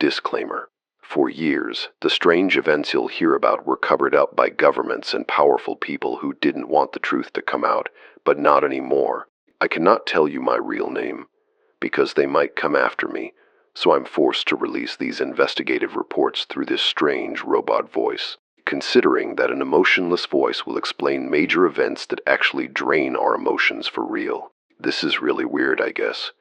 Disclaimer. For years, the strange events you'll hear about were covered up by governments and powerful people who didn't want the truth to come out, but not anymore. I cannot tell you my real name, because they might come after me, so I'm forced to release these investigative reports through this strange robot voice, considering that an emotionless voice will explain major events that actually drain our emotions for real. This is really weird, I guess,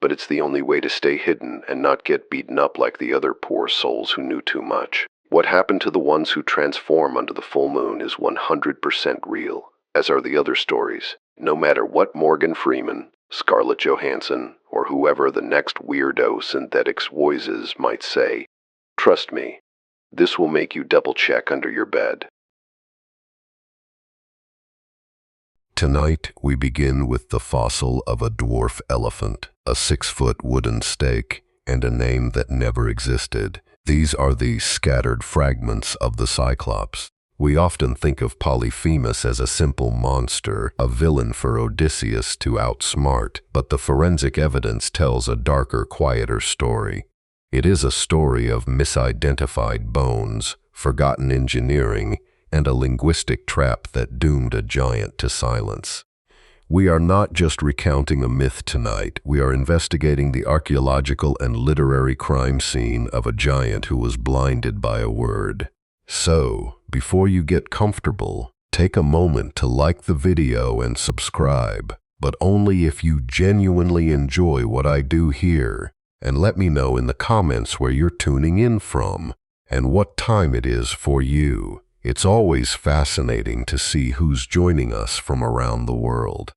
but it's the only way to stay hidden and not get beaten up like the other poor souls who knew too much. What happened to the ones who transform under the full moon is 100% real, as are the other stories. No matter what Morgan Freeman, Scarlett Johansson, or whoever the next weirdo synthetics voices might say, trust me, this will make you double-check under your bed. Tonight, we begin with the fossil of a dwarf elephant, a 6-foot wooden stake, and a name that never existed. These are the scattered fragments of the Cyclops. We often think of Polyphemus as a simple monster, a villain for Odysseus to outsmart, but the forensic evidence tells a darker, quieter story. It is a story of misidentified bones, forgotten engineering, and a linguistic trap that doomed a giant to silence. We are not just recounting a myth tonight, we are investigating the archaeological and literary crime scene of a giant who was blinded by a word. So, before you get comfortable, take a moment to like the video and subscribe, but only if you genuinely enjoy what I do here, and let me know in the comments where you're tuning in from, and what time it is for you. It's always fascinating to see who's joining us from around the world.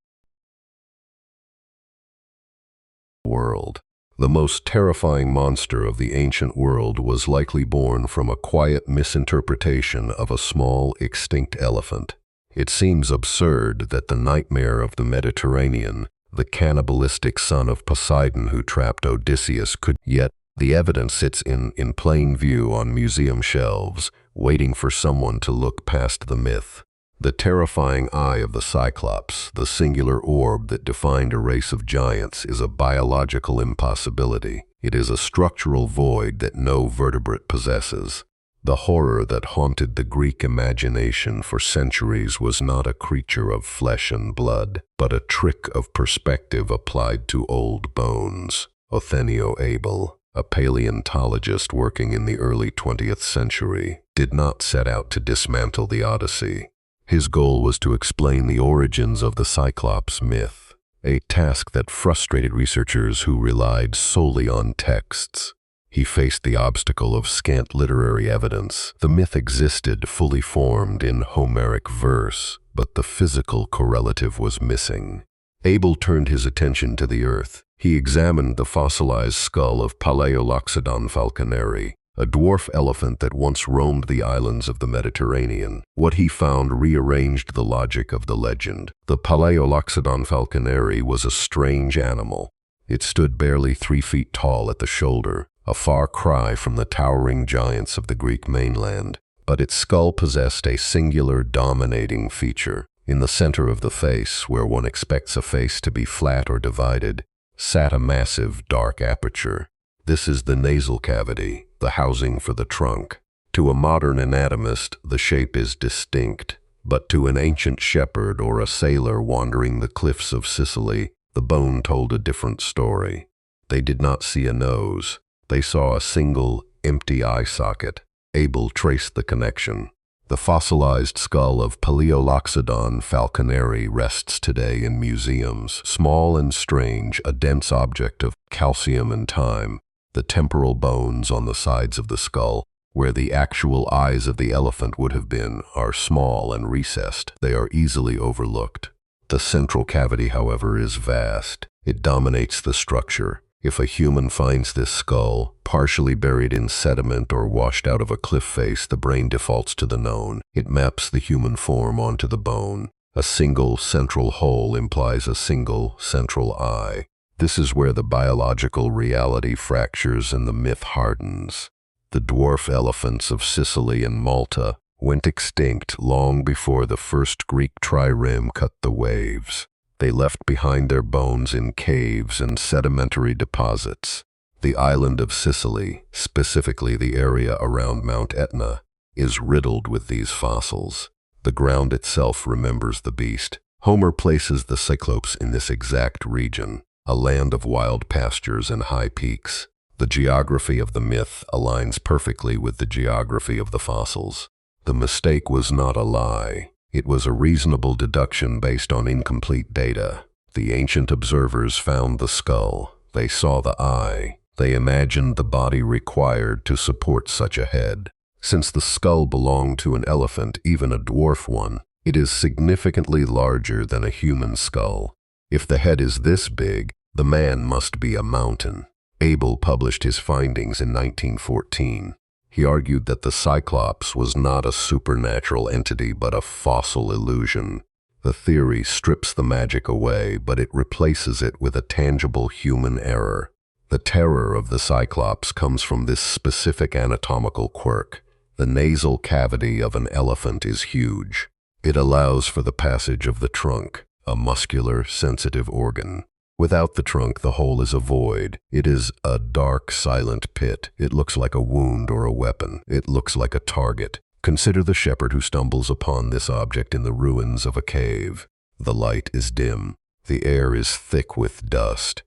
The most terrifying monster of the ancient world was likely born from a quiet misinterpretation of a small, extinct elephant. It seems absurd that the nightmare of the Mediterranean, the cannibalistic son of Poseidon who trapped Odysseus could, yet the evidence sits in plain view on museum shelves, waiting for someone to look past the myth. The terrifying eye of the Cyclops, the singular orb that defined a race of giants, is a biological impossibility. It is a structural void that no vertebrate possesses. The horror that haunted the Greek imagination for centuries was not a creature of flesh and blood, but a trick of perspective applied to old bones. Othniel Abel, a paleontologist working in the early 20th century, did not set out to dismantle the Odyssey. His goal was to explain the origins of the Cyclops myth, a task that frustrated researchers who relied solely on texts. He faced the obstacle of scant literary evidence. The myth existed fully formed in Homeric verse, but the physical correlative was missing. Abel turned his attention to the earth. He examined the fossilized skull of Palaeoloxodon falconeri, a dwarf elephant that once roamed the islands of the Mediterranean. What he found rearranged the logic of the legend. The Palaeoloxodon falconeri was a strange animal. It stood barely 3 feet tall at the shoulder, a far cry from the towering giants of the Greek mainland. But its skull possessed a singular dominating feature. In the center of the face, where one expects a face to be flat or divided, sat a massive dark aperture. This is the nasal cavity, the housing for the trunk. To a modern anatomist, the shape is distinct, but to an ancient shepherd or a sailor wandering the cliffs of Sicily, the bone told a different story. They did not see a nose. They saw a single, empty eye socket. Abel traced the connection. The fossilized skull of Palaeoloxodon falconeri rests today in museums, small and strange, a dense object of calcium and time. The temporal bones on the sides of the skull, where the actual eyes of the elephant would have been, are small and recessed. They are easily overlooked. The central cavity, however, is vast. It dominates the structure. If a human finds this skull, partially buried in sediment or washed out of a cliff face, the brain defaults to the known. It maps the human form onto the bone. A single central hole implies a single central eye. This is where the biological reality fractures and the myth hardens. The dwarf elephants of Sicily and Malta went extinct long before the first Greek trireme cut the waves. They left behind their bones in caves and sedimentary deposits. The island of Sicily, specifically the area around Mount Etna, is riddled with these fossils. The ground itself remembers the beast. Homer places the Cyclops in this exact region, a land of wild pastures and high peaks. The geography of the myth aligns perfectly with the geography of the fossils. The mistake was not a lie. It was a reasonable deduction based on incomplete data. The ancient observers found the skull. They saw the eye. They imagined the body required to support such a head. Since the skull belonged to an elephant, even a dwarf one, it is significantly larger than a human skull. If the head is this big, the man must be a mountain. Abel published his findings in 1914. He argued that the Cyclops was not a supernatural entity but a fossil illusion. The theory strips the magic away, but it replaces it with a tangible human error. The terror of the Cyclops comes from this specific anatomical quirk. The nasal cavity of an elephant is huge. It allows for the passage of the trunk, a muscular, sensitive organ. Without the trunk, the hole is a void. It is a dark, silent pit. It looks like a wound or a weapon. It looks like a target. Consider the shepherd who stumbles upon this object in the ruins of a cave. The light is dim. The air is thick with dust.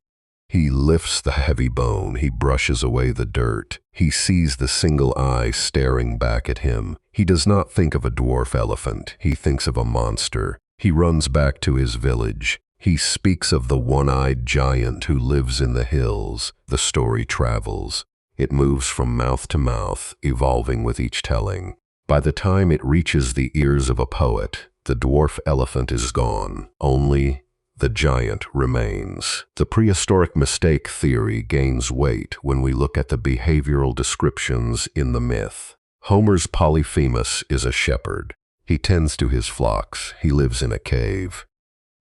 He lifts the heavy bone. He brushes away the dirt. He sees the single eye staring back at him. He does not think of a dwarf elephant. He thinks of a monster. He runs back to his village. He speaks of the one-eyed giant who lives in the hills. The story travels. It moves from mouth to mouth, evolving with each telling. By the time it reaches the ears of a poet, the dwarf elephant is gone. Only the giant remains. The prehistoric mistake theory gains weight when we look at the behavioral descriptions in the myth. Homer's Polyphemus is a shepherd. He tends to his flocks. He lives in a cave.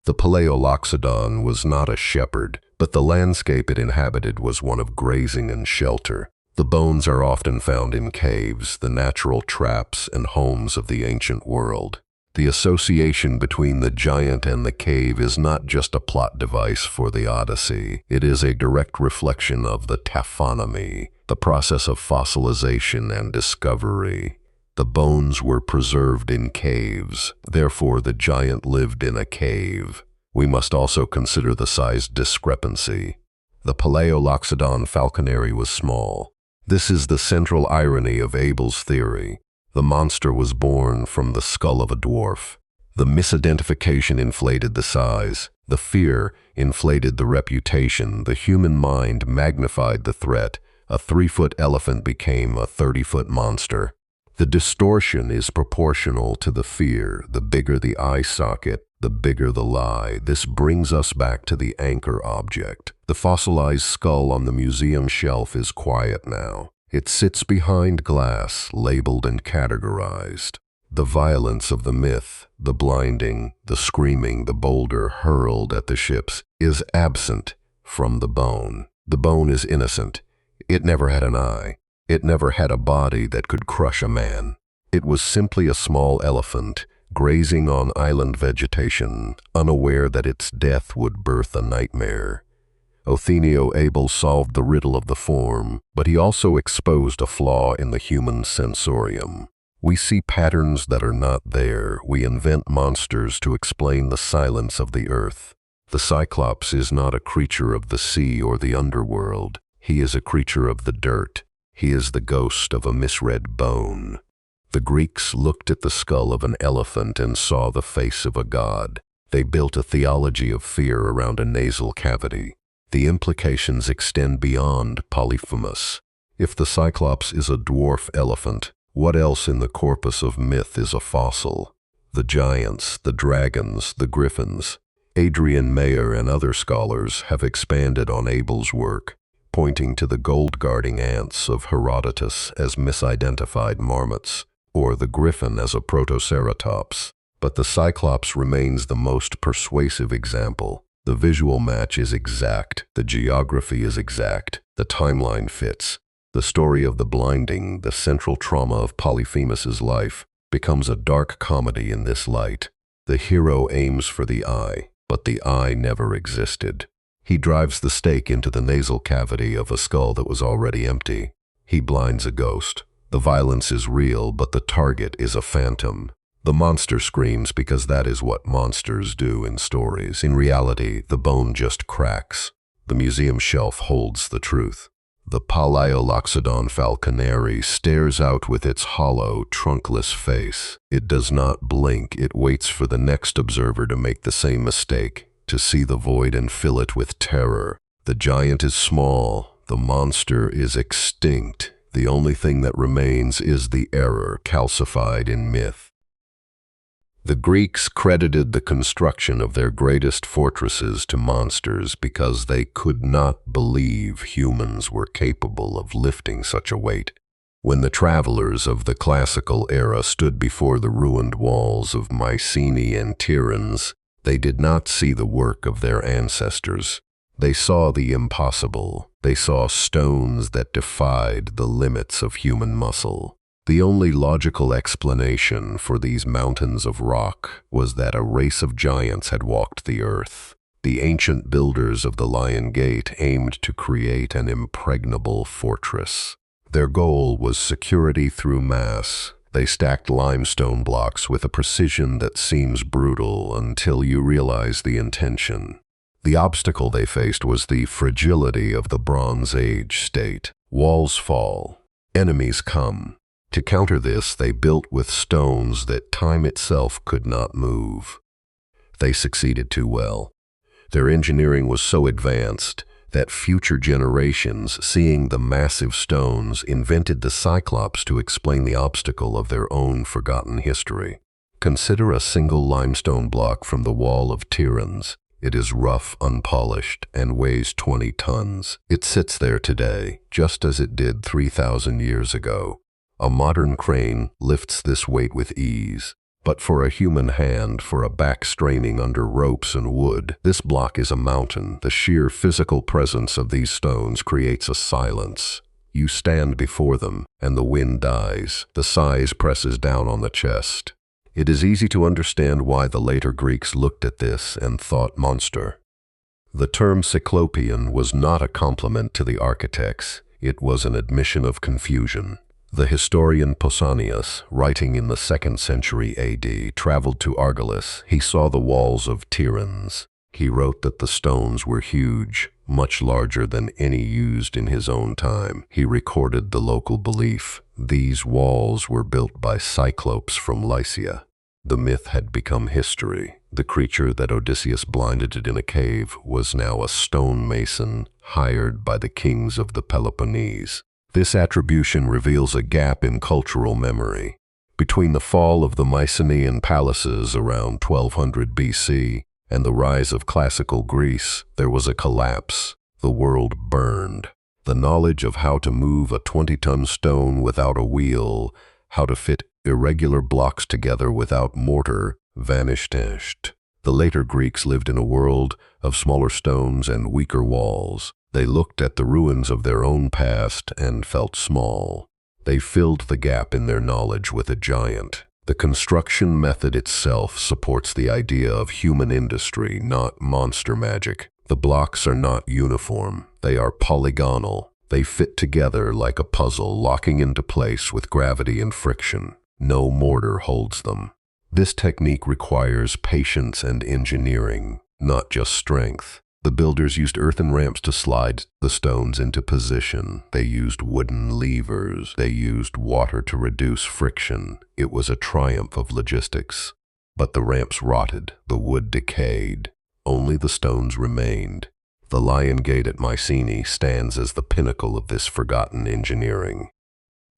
The Paleoloxodon was not a shepherd, but the landscape it inhabited was one of grazing and shelter. The bones are often found in caves, the natural traps and homes of the ancient world. The association between the giant and the cave is not just a plot device for the Odyssey. It is a direct reflection of the taphonomy, the process of fossilization and discovery. The bones were preserved in caves, therefore the giant lived in a cave. We must also consider the size discrepancy. The Paleoloxodon falconeri was small. This is the central irony of Abel's theory. The monster was born from the skull of a dwarf. The misidentification inflated the size. The fear inflated the reputation. The human mind magnified the threat. A 3-foot elephant became a 30-foot monster. The distortion is proportional to the fear. The bigger the eye socket, the bigger the lie. This brings us back to the anchor object. The fossilized skull on the museum shelf is quiet now. It sits behind glass, labeled and categorized. The violence of the myth, the blinding, the screaming, the boulder hurled at the ships, is absent from the bone. The bone is innocent. It never had an eye. It never had a body that could crush a man. It was simply a small elephant, grazing on island vegetation, unaware that its death would birth a nightmare. Othenio Abel solved the riddle of the form, but he also exposed a flaw in the human sensorium. We see patterns that are not there. We invent monsters to explain the silence of the earth. The Cyclops is not a creature of the sea or the underworld. He is a creature of the dirt. He is the ghost of a misread bone. The Greeks looked at the skull of an elephant and saw the face of a god. They built a theology of fear around a nasal cavity. The implications extend beyond Polyphemus. If the Cyclops is a dwarf elephant, what else in the corpus of myth is a fossil? The giants, the dragons, the griffins. Adrian Mayer and other scholars have expanded on Abel's work, pointing to the gold-guarding ants of Herodotus as misidentified marmots, or the griffin as a protoceratops. But the Cyclops remains the most persuasive example. The visual match is exact, the geography is exact, the timeline fits. The story of the blinding, the central trauma of Polyphemus's life, becomes a dark comedy in this light. The hero aims for the eye, but the eye never existed. He drives the stake into the nasal cavity of a skull that was already empty. He blinds a ghost. The violence is real, but the target is a phantom. The monster screams because that is what monsters do in stories. In reality, the bone just cracks. The museum shelf holds the truth. The Palaeoloxodon falconeri stares out with its hollow, trunkless face. It does not blink. It waits for the next observer to make the same mistake, to see the void and fill it with terror. The giant is small. The monster is extinct. The only thing that remains is the error calcified in myth. The Greeks credited the construction of their greatest fortresses to monsters because they could not believe humans were capable of lifting such a weight. When the travelers of the classical era stood before the ruined walls of Mycenae and Tiryns, they did not see the work of their ancestors. They saw the impossible. They saw stones that defied the limits of human muscle. The only logical explanation for these mountains of rock was that a race of giants had walked the earth. The ancient builders of the Lion Gate aimed to create an impregnable fortress. Their goal was security through mass. They stacked limestone blocks with a precision that seems brutal until you realize the intention. The obstacle they faced was the fragility of the Bronze Age state. Walls fall. Enemies come. To counter this, they built with stones that time itself could not move. They succeeded too well. Their engineering was so advanced that future generations, seeing the massive stones, invented the Cyclops to explain the obstacle of their own forgotten history. Consider a single limestone block from the wall of Tiryns. It is rough, unpolished, and weighs 20 tons. It sits there today, just as it did 3,000 years ago. A modern crane lifts this weight with ease, but for a human hand, for a back straining under ropes and wood, this block is a mountain. The sheer physical presence of these stones creates a silence. You stand before them, and the wind dies. The size presses down on the chest. It is easy to understand why the later Greeks looked at this and thought monster. The term Cyclopean was not a compliment to the architects. It was an admission of confusion. The historian Pausanias, writing in the 2nd century AD, traveled to Argolis. He saw the walls of Tiryns. He wrote that the stones were huge, much larger than any used in his own time. He recorded the local belief. These walls were built by Cyclops from Lycia. The myth had become history. The creature that Odysseus blinded it in a cave was now a stonemason hired by the kings of the Peloponnese. This attribution reveals a gap in cultural memory. Between the fall of the Mycenaean palaces around 1200 BC and the rise of classical Greece, there was a collapse. The world burned. The knowledge of how to move a 20-ton stone without a wheel, how to fit irregular blocks together without mortar, vanished. The later Greeks lived in a world of smaller stones and weaker walls. They looked at the ruins of their own past and felt small. They filled the gap in their knowledge with a giant. The construction method itself supports the idea of human industry, not monster magic. The blocks are not uniform. They are polygonal. They fit together like a puzzle, locking into place with gravity and friction. No mortar holds them. This technique requires patience and engineering, not just strength. The builders used earthen ramps to slide the stones into position. They used wooden levers. They used water to reduce friction. It was a triumph of logistics. But the ramps rotted. The wood decayed. Only the stones remained. The Lion Gate at Mycenae stands as the pinnacle of this forgotten engineering.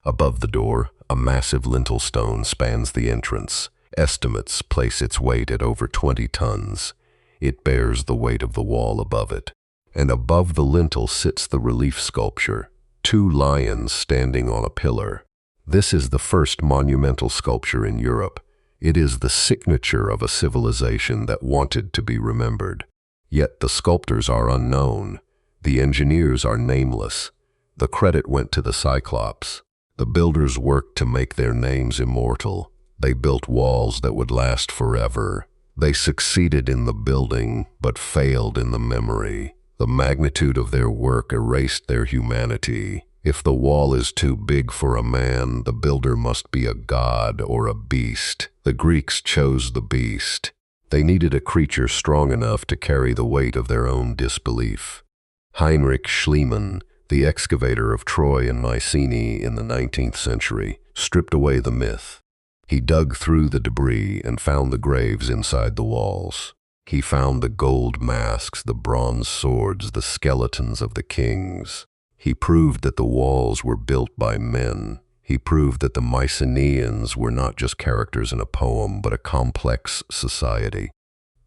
Above the door, a massive lintel stone spans the entrance. Estimates place its weight at over 20 tons. It bears the weight of the wall above it. And above the lintel sits the relief sculpture, 2 lions standing on a pillar. This is the first monumental sculpture in Europe. It is the signature of a civilization that wanted to be remembered. Yet the sculptors are unknown. The engineers are nameless. The credit went to the Cyclops. The builders worked to make their names immortal. They built walls that would last forever. They succeeded in the building, but failed in the memory. The magnitude of their work erased their humanity. If the wall is too big for a man, the builder must be a god or a beast. The Greeks chose the beast. They needed a creature strong enough to carry the weight of their own disbelief. Heinrich Schliemann, the excavator of Troy and Mycenae in the 19th century, stripped away the myth. He dug through the debris and found the graves inside the walls. He found the gold masks, the bronze swords, the skeletons of the kings. He proved that the walls were built by men. He proved that the Mycenaeans were not just characters in a poem, but a complex society.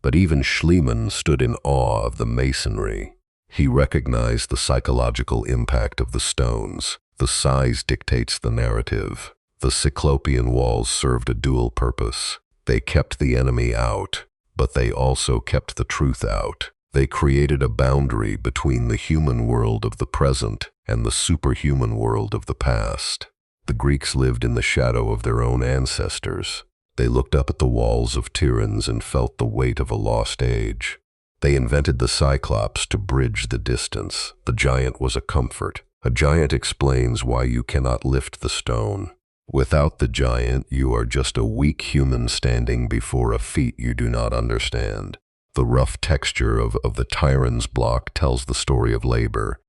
But even Schliemann stood in awe of the masonry. He recognized the psychological impact of the stones. The size dictates the narrative. The Cyclopean walls served a dual purpose. They kept the enemy out, but they also kept the truth out. They created a boundary between the human world of the present and the superhuman world of the past. The Greeks lived in the shadow of their own ancestors. They looked up at the walls of Tiryns and felt the weight of a lost age. They invented the Cyclops to bridge the distance. The giant was a comfort. A giant explains why you cannot lift the stone. Without the giant, you are just a weak human standing before a feat you do not understand. The rough texture of the Tiryns block tells the story of labor.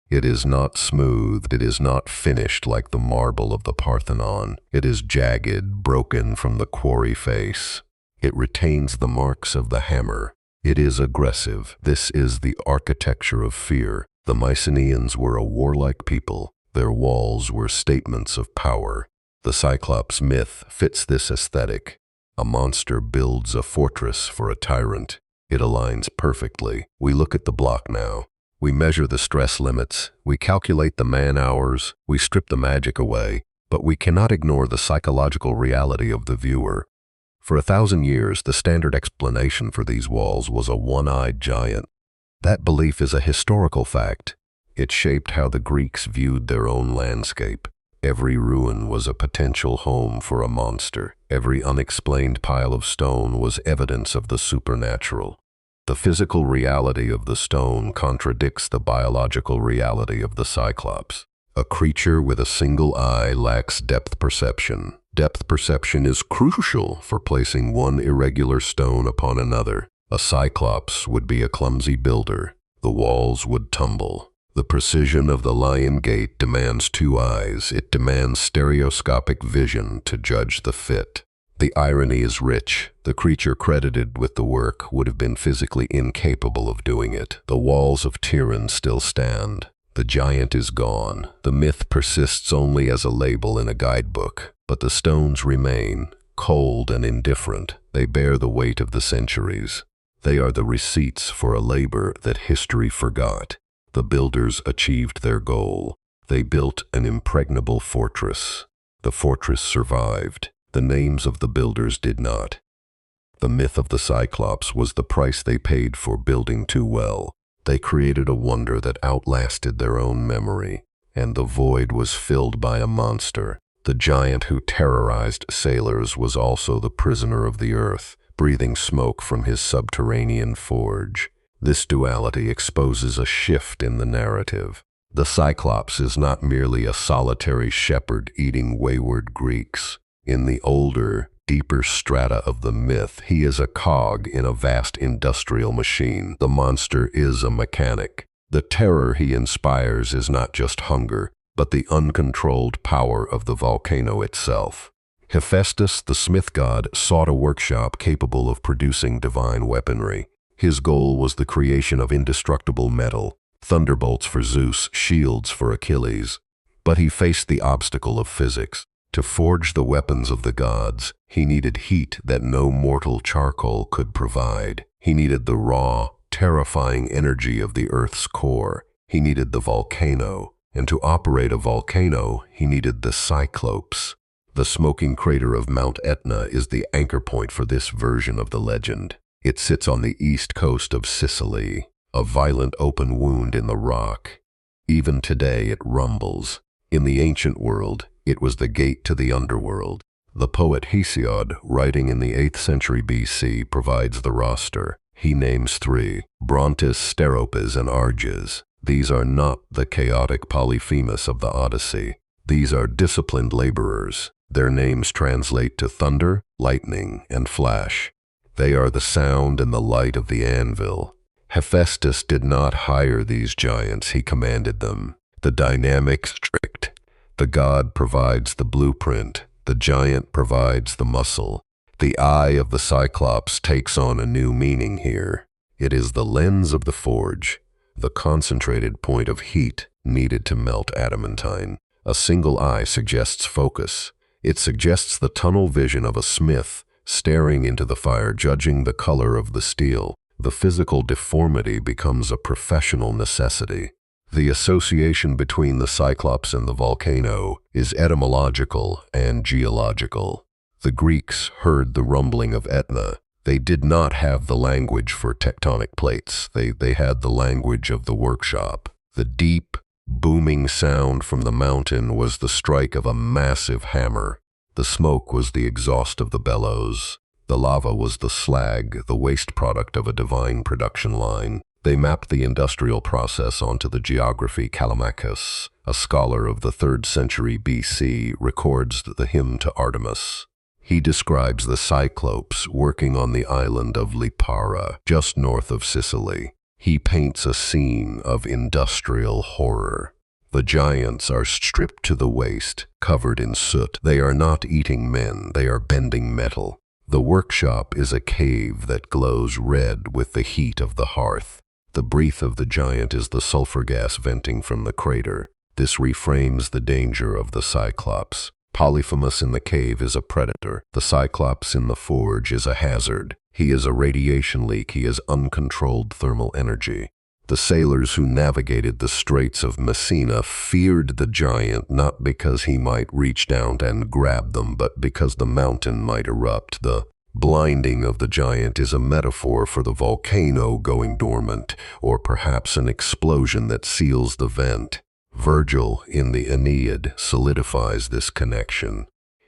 It is not smooth, it is not finished like the marble of the Parthenon. It is jagged, broken from the quarry face. It retains the marks of the hammer. It is aggressive. This is the architecture of fear. The Mycenaeans were a warlike people. Their walls were statements of power. The Cyclops myth fits this aesthetic. A monster builds a fortress for a tyrant. It aligns perfectly. We look at the block now. We measure the stress limits. We calculate the man-hours. We strip the magic away. But we cannot ignore the psychological reality of the viewer. For 1,000 years, the standard explanation for these walls was a one-eyed giant. That belief is a historical fact. It shaped how the Greeks viewed their own landscape. Every ruin was a potential home for a monster. Every unexplained pile of stone was evidence of the supernatural. The physical reality of the stone contradicts the biological reality of the Cyclops. A creature with a single eye lacks depth perception. Depth perception is crucial for placing one irregular stone upon another. A Cyclops would be a clumsy builder. The walls would tumble. The precision of the lion gate demands 2 eyes. It demands stereoscopic vision to judge the fit. The irony is rich. The creature credited with the work would have been physically incapable of doing it. The walls of Tiryns still stand. The giant is gone. The myth persists only as a label in a guidebook. But the stones remain, cold and indifferent. They bear the weight of the centuries. They are the receipts for a labor that history forgot. The builders achieved their goal. They built an impregnable fortress. The fortress survived. The names of the builders did not. The myth of the Cyclops was the price they paid for building too well. They created a wonder that outlasted their own memory, and the void was filled by a monster. The giant who terrorized sailors was also the prisoner of the earth, breathing smoke from his subterranean forge. This duality exposes a shift in the narrative. The Cyclops is not merely a solitary shepherd eating wayward Greeks. In the older, deeper strata of the myth, he is a cog in a vast industrial machine. The monster is a mechanic. The terror he inspires is not just hunger, but the uncontrolled power of the volcano itself. Hephaestus, the smith god, sought a workshop capable of producing divine weaponry. His goal was the creation of indestructible metal, thunderbolts for Zeus, shields for Achilles. But he faced the obstacle of physics. To forge the weapons of the gods, he needed heat that no mortal charcoal could provide. He needed the raw, terrifying energy of the Earth's core. He needed the volcano. And to operate a volcano, he needed the Cyclops. The smoking crater of Mount Etna is the anchor point for this version of the legend. It sits on the east coast of Sicily, a violent open wound in the rock. Even today it rumbles. In the ancient world, it was the gate to the underworld. The poet Hesiod, writing in the 8th century BC, provides the roster. He names three: Brontes, Steropes, and Arges. These are not the chaotic Polyphemus of the Odyssey. These are disciplined laborers. Their names translate to thunder, lightning, and flash. They are the sound and the light of the anvil. Hephaestus did not hire these giants, he commanded them. The dynamic's strict. The god provides the blueprint. The giant provides the muscle. The eye of the Cyclops takes on a new meaning here. It is the lens of the forge, the concentrated point of heat needed to melt adamantine. A single eye suggests focus. It suggests the tunnel vision of a smith staring into the fire, judging the color of the steel. The physical deformity becomes a professional necessity. The association between the Cyclops and the volcano is etymological and geological. The Greeks heard the rumbling of Etna. They did not have the language for tectonic plates. They had the language of the workshop. The deep, booming sound from the mountain was the strike of a massive hammer. The smoke was the exhaust of the bellows. The lava was the slag, the waste product of a divine production line. They mapped the industrial process onto the geography. Callimachus, a scholar of the 3rd century BC, records the hymn to Artemis. He describes the Cyclops working on the island of Lipara, just north of Sicily. He paints a scene of industrial horror. The giants are stripped to the waist, covered in soot. They are not eating men, they are bending metal. The workshop is a cave that glows red with the heat of the hearth. The breath of the giant is the sulfur gas venting from the crater. This reframes the danger of the Cyclops. Polyphemus in the cave is a predator. The Cyclops in the forge is a hazard. He is a radiation leak. He is uncontrolled thermal energy. The sailors who navigated the Straits of Messina feared the giant not because he might reach down and grab them, but because the mountain might erupt. The blinding of the giant is a metaphor for the volcano going dormant, or perhaps an explosion that seals the vent. Virgil, in the Aeneid, solidifies this connection.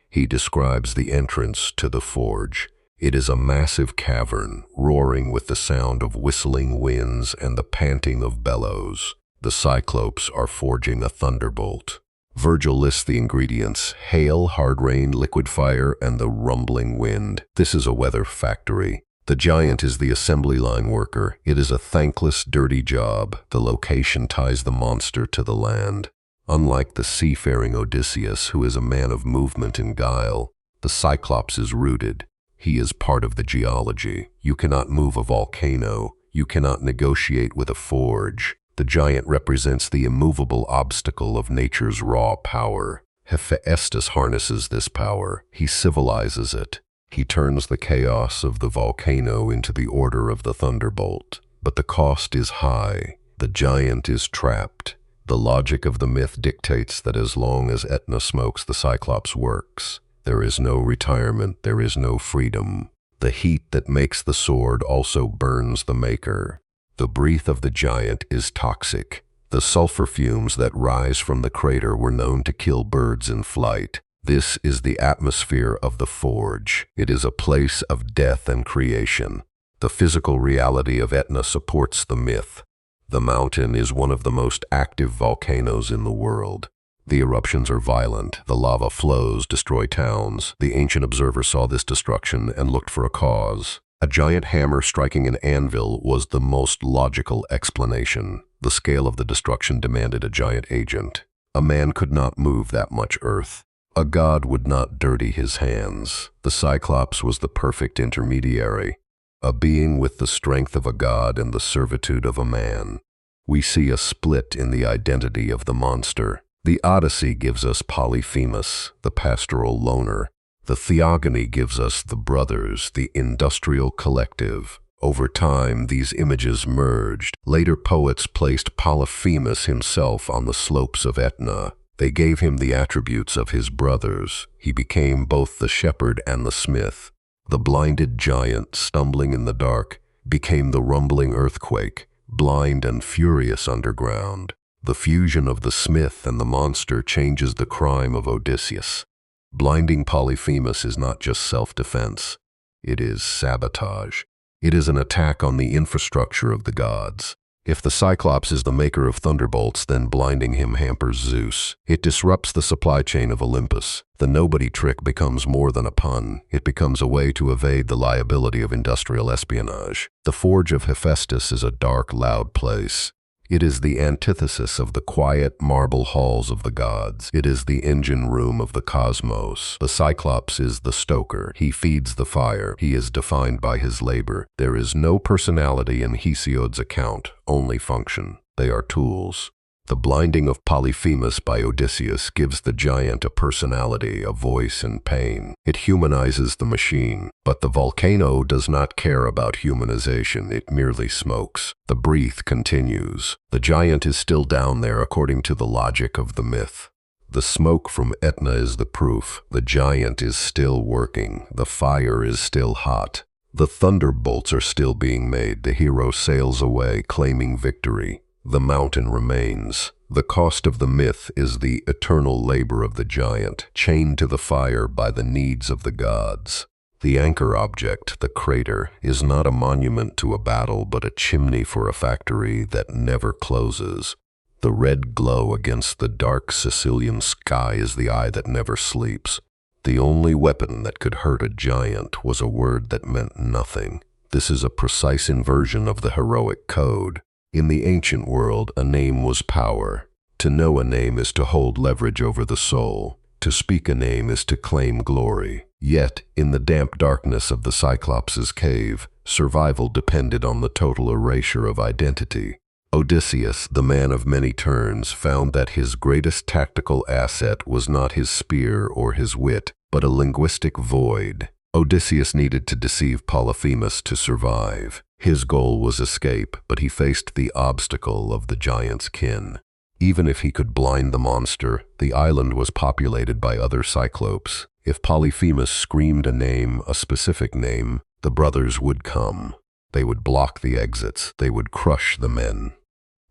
He describes the entrance to the forge. It is a massive cavern, roaring with the sound of whistling winds and the panting of bellows. The Cyclopes are forging a thunderbolt. Virgil lists the ingredients: hail, hard rain, liquid fire, and the rumbling wind. This is a weather factory. The giant is the assembly line worker. It is a thankless, dirty job. The location ties the monster to the land. Unlike the seafaring Odysseus, who is a man of movement and guile, the Cyclops is rooted. He is part of the geology. You cannot move a volcano. You cannot negotiate with a forge. The giant represents the immovable obstacle of nature's raw power. Hephaestus harnesses this power. He civilizes it. He turns the chaos of the volcano into the order of the thunderbolt. But the cost is high. The giant is trapped. The logic of the myth dictates that as long as Etna smokes, the Cyclops works. There is no retirement, there is no freedom. The heat that makes the sword also burns the maker. The breath of the giant is toxic. The sulfur fumes that rise from the crater were known to kill birds in flight. This is the atmosphere of the forge. It is a place of death and creation. The physical reality of Etna supports the myth. The mountain is one of the most active volcanoes in the world. The eruptions are violent. The lava flows destroy towns. The ancient observer saw this destruction and looked for a cause. A giant hammer striking an anvil was the most logical explanation. The scale of the destruction demanded a giant agent. A man could not move that much earth. A god would not dirty his hands. The Cyclops was the perfect intermediary, a being with the strength of a god and the servitude of a man. We see a split in the identity of the monster. The Odyssey gives us Polyphemus, the pastoral loner. The Theogony gives us the brothers, the industrial collective. Over time, these images merged. Later poets placed Polyphemus himself on the slopes of Etna. They gave him the attributes of his brothers. He became both the shepherd and the smith. The blinded giant, stumbling in the dark, became the rumbling earthquake, blind and furious underground. The fusion of the smith and the monster changes the crime of Odysseus. Blinding Polyphemus is not just self-defense. It is sabotage. It is an attack on the infrastructure of the gods. If the Cyclops is the maker of thunderbolts, then blinding him hampers Zeus. It disrupts the supply chain of Olympus. The nobody trick becomes more than a pun. It becomes a way to evade the liability of industrial espionage. The forge of Hephaestus is a dark, loud place. It is the antithesis of the quiet marble halls of the gods. It is the engine room of the cosmos. The Cyclops is the stoker. He feeds the fire. He is defined by his labor. There is no personality in Hesiod's account, only function. They are tools. The blinding of Polyphemus by Odysseus gives the giant a personality, a voice, and pain. It humanizes the machine. But the volcano does not care about humanization, it merely smokes. The breath continues. The giant is still down there according to the logic of the myth. The smoke from Etna is the proof. The giant is still working. The fire is still hot. The thunderbolts are still being made. The hero sails away, claiming victory. The mountain remains. The cost of the myth is the eternal labor of the giant, chained to the fire by the needs of the gods. The anchor object, the crater, is not a monument to a battle, but a chimney for a factory that never closes. The red glow against the dark Sicilian sky is the eye that never sleeps. The only weapon that could hurt a giant was a word that meant nothing. This is a precise inversion of the heroic code. In the ancient world, a name was power. To know a name is to hold leverage over the soul. To speak a name is to claim glory. Yet, in the damp darkness of the Cyclops' cave, survival depended on the total erasure of identity. Odysseus, the man of many turns, found that his greatest tactical asset was not his spear or his wit, but a linguistic void. Odysseus needed to deceive Polyphemus to survive. His goal was escape, but he faced the obstacle of the giant's kin. Even if he could blind the monster, the island was populated by other Cyclopes. If Polyphemus screamed a name, a specific name, the brothers would come. They would block the exits. They would crush the men.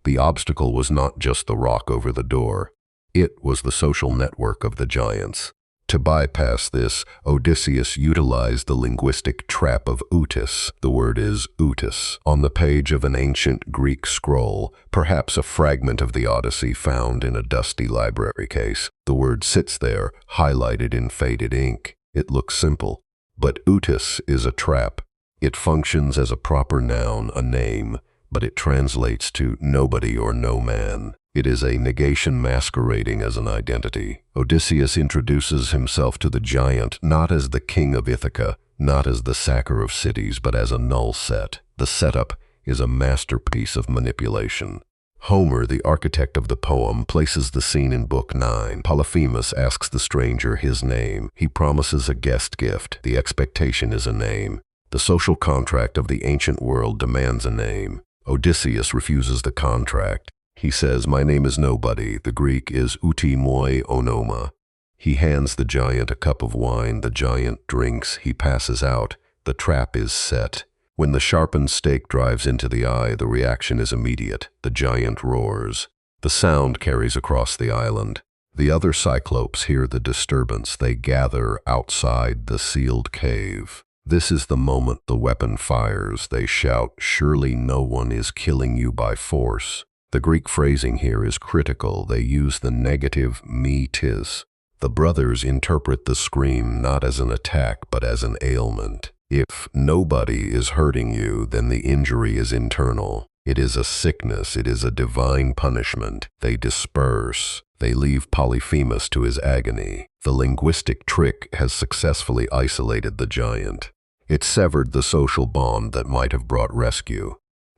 The obstacle was not just the rock over the door. It was the social network of the giants. To bypass this, Odysseus utilized the linguistic trap of utis. The word is utis. On the page of an ancient Greek scroll, perhaps a fragment of the Odyssey found in a dusty library case, the word sits there, highlighted in faded ink. It looks simple, but utis is a trap. It functions as a proper noun, a name, but it translates to nobody or no man. It is a negation masquerading as an identity. Odysseus introduces himself to the giant not as the king of Ithaca, not as the sacker of cities, but as a null set. The setup is a masterpiece of manipulation. Homer, the architect of the poem, places the scene in Book 9. Polyphemus asks the stranger his name. He promises a guest gift. The expectation is a name. The social contract of the ancient world demands a name. Odysseus refuses the contract. He says, "My name is nobody." The Greek is uti moi onoma. He hands the giant a cup of wine. The giant drinks. He passes out. The trap is set. When the sharpened stake drives into the eye, the reaction is immediate. The giant roars. The sound carries across the island. The other Cyclopes hear the disturbance. They gather outside the sealed cave. This is the moment the weapon fires. They shout, "Surely no one is killing you by force." The Greek phrasing here is critical. They use the negative me tis. The brothers interpret the scream not as an attack, but as an ailment. If nobody is hurting you, then the injury is internal. It is a sickness. It is a divine punishment. They disperse. They leave Polyphemus to his agony. The linguistic trick has successfully isolated the giant. It severed the social bond that might have brought rescue.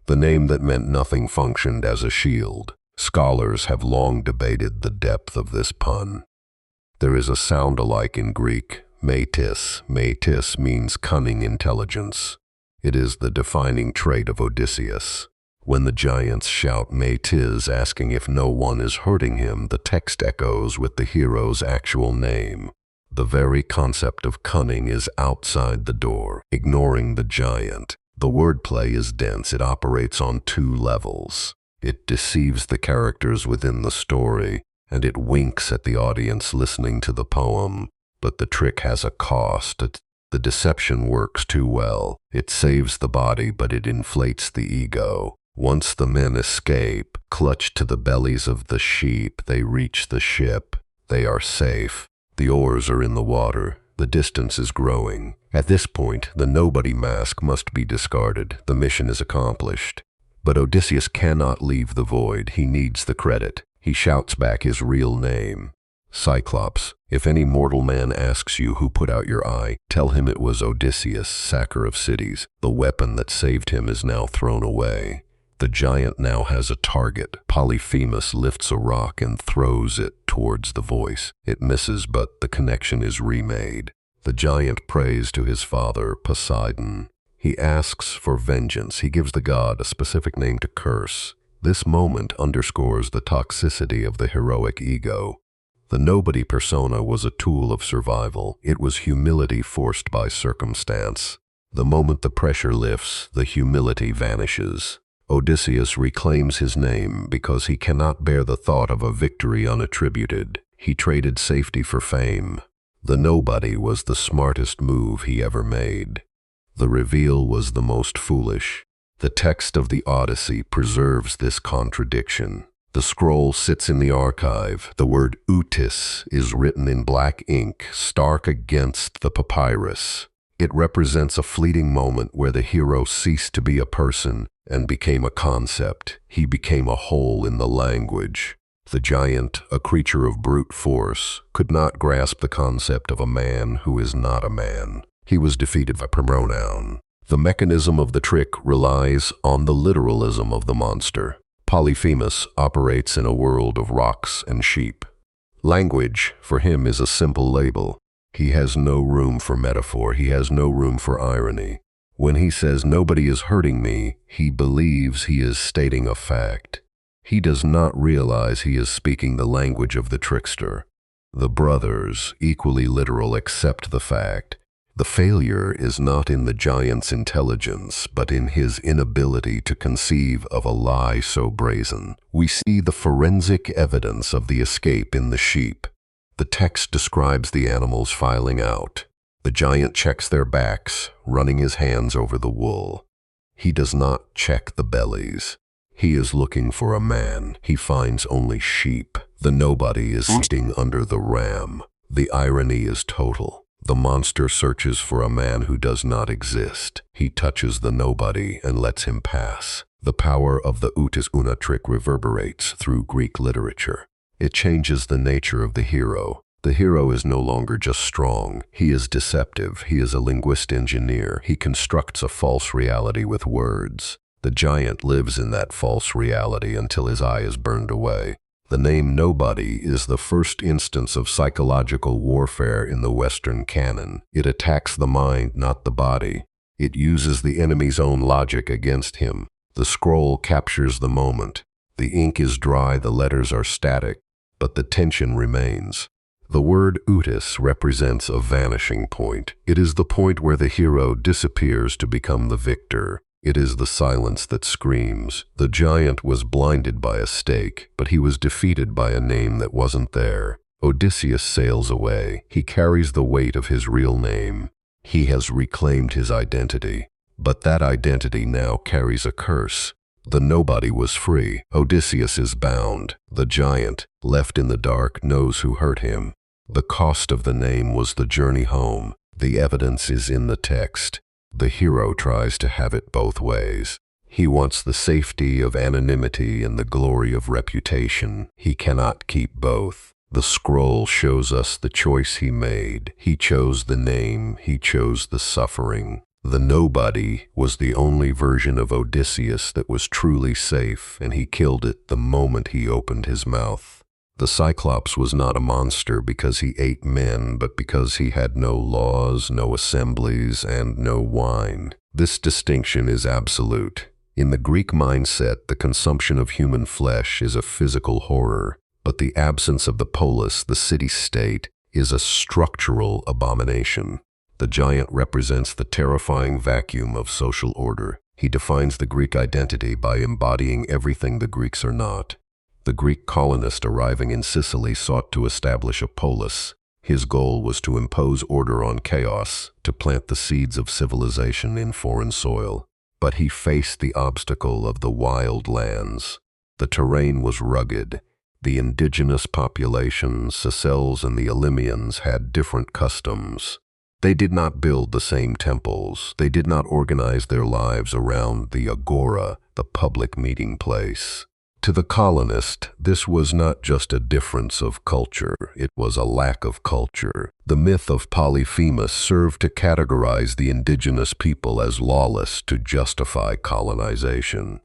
The name that meant nothing functioned as a shield. Scholars have long debated the depth of this pun. There is a sound alike in Greek, metis. Metis means cunning intelligence. It is the defining trait of Odysseus. When the giants shout metis, asking if no one is hurting him, the text echoes with the hero's actual name. The very concept of cunning is outside the door, ignoring the giant. The wordplay is dense. It operates on two levels. It deceives the characters within the story, and it winks at the audience listening to the poem. But the trick has a cost. The deception works too well. It saves the body, but it inflates the ego. Once the men escape, clutched to the bellies of the sheep, they reach the ship. They are safe. The oars are in the water. The distance is growing. At this point, the nobody mask must be discarded. The mission is accomplished. But Odysseus cannot leave the void. He needs the credit. He shouts back his real name. Cyclops. If any mortal man asks you who put out your eye, tell him it was Odysseus, sacker of cities. The weapon that saved him is now thrown away. The giant now has a target. Polyphemus lifts a rock and throws it towards the voice. It misses, but the connection is remade. The giant prays to his father, Poseidon. He asks for vengeance. He gives the god a specific name to curse. This moment underscores the toxicity of the heroic ego. The nobody persona was a tool of survival. It was humility forced by circumstance. The moment the pressure lifts, the humility vanishes. Odysseus reclaims his name because he cannot bear the thought of a victory unattributed. He traded safety for fame. The nobody was the smartest move he ever made. The reveal was the most foolish. The text of the Odyssey preserves this contradiction. The scroll sits in the archive. The word utis is written in black ink, stark against the papyrus. It represents a fleeting moment where the hero ceased to be a person and became a concept. He became a hole in the language. The giant, a creature of brute force, could not grasp the concept of a man who is not a man. He was defeated by pronoun. The mechanism of the trick relies on the literalism of the monster. Polyphemus operates in a world of rocks and sheep. Language, for him, is a simple label. He has no room for metaphor. He has no room for irony. When he says, "Nobody is hurting me," he believes he is stating a fact. He does not realize he is speaking the language of the trickster. The brothers, equally literal, accept the fact. The failure is not in the giant's intelligence, but in his inability to conceive of a lie so brazen. We see the forensic evidence of the escape in the sheep. The text describes the animals filing out. The giant checks their backs, running his hands over the wool. He does not check the bellies. He is looking for a man. He finds only sheep. The nobody is sitting under the ram. The irony is total. The monster searches for a man who does not exist. He touches the nobody and lets him pass. The power of the utis una trick reverberates through Greek literature. It changes the nature of the hero. The hero is no longer just strong. He is deceptive. He is a linguist engineer. He constructs a false reality with words. The giant lives in that false reality until his eye is burned away. The name nobody is the first instance of psychological warfare in the Western canon. It attacks the mind, not the body. It uses the enemy's own logic against him. The scroll captures the moment. The ink is dry, the letters are static, but the tension remains. The word utis represents a vanishing point. It is the point where the hero disappears to become the victor. It is the silence that screams. The giant was blinded by a stake, but he was defeated by a name that wasn't there. Odysseus sails away. He carries the weight of his real name. He has reclaimed his identity. But that identity now carries a curse. The nobody was free. Odysseus is bound. The giant, left in the dark, knows who hurt him. The cost of the name was the journey home. The evidence is in the text. The hero tries to have it both ways. He wants the safety of anonymity and the glory of reputation. He cannot keep both. The scroll shows us the choice he made. He chose the name. He chose the suffering. The nobody was the only version of Odysseus that was truly safe, and he killed it the moment he opened his mouth. The Cyclops was not a monster because he ate men, but because he had no laws, no assemblies, and no wine. This distinction is absolute. In the Greek mindset, the consumption of human flesh is a physical horror, but the absence of the polis, the city-state, is a structural abomination. The giant represents the terrifying vacuum of social order. He defines the Greek identity by embodying everything the Greeks are not. The Greek colonist arriving in Sicily sought to establish a polis. His goal was to impose order on chaos, to plant the seeds of civilization in foreign soil. But he faced the obstacle of the wild lands. The terrain was rugged. The indigenous populations, Sicels and the Elymians, had different customs. They did not build the same temples. They did not organize their lives around the agora, the public meeting place. To the colonist, this was not just a difference of culture, it was a lack of culture. The myth of Polyphemus served to categorize the indigenous people as lawless to justify colonization.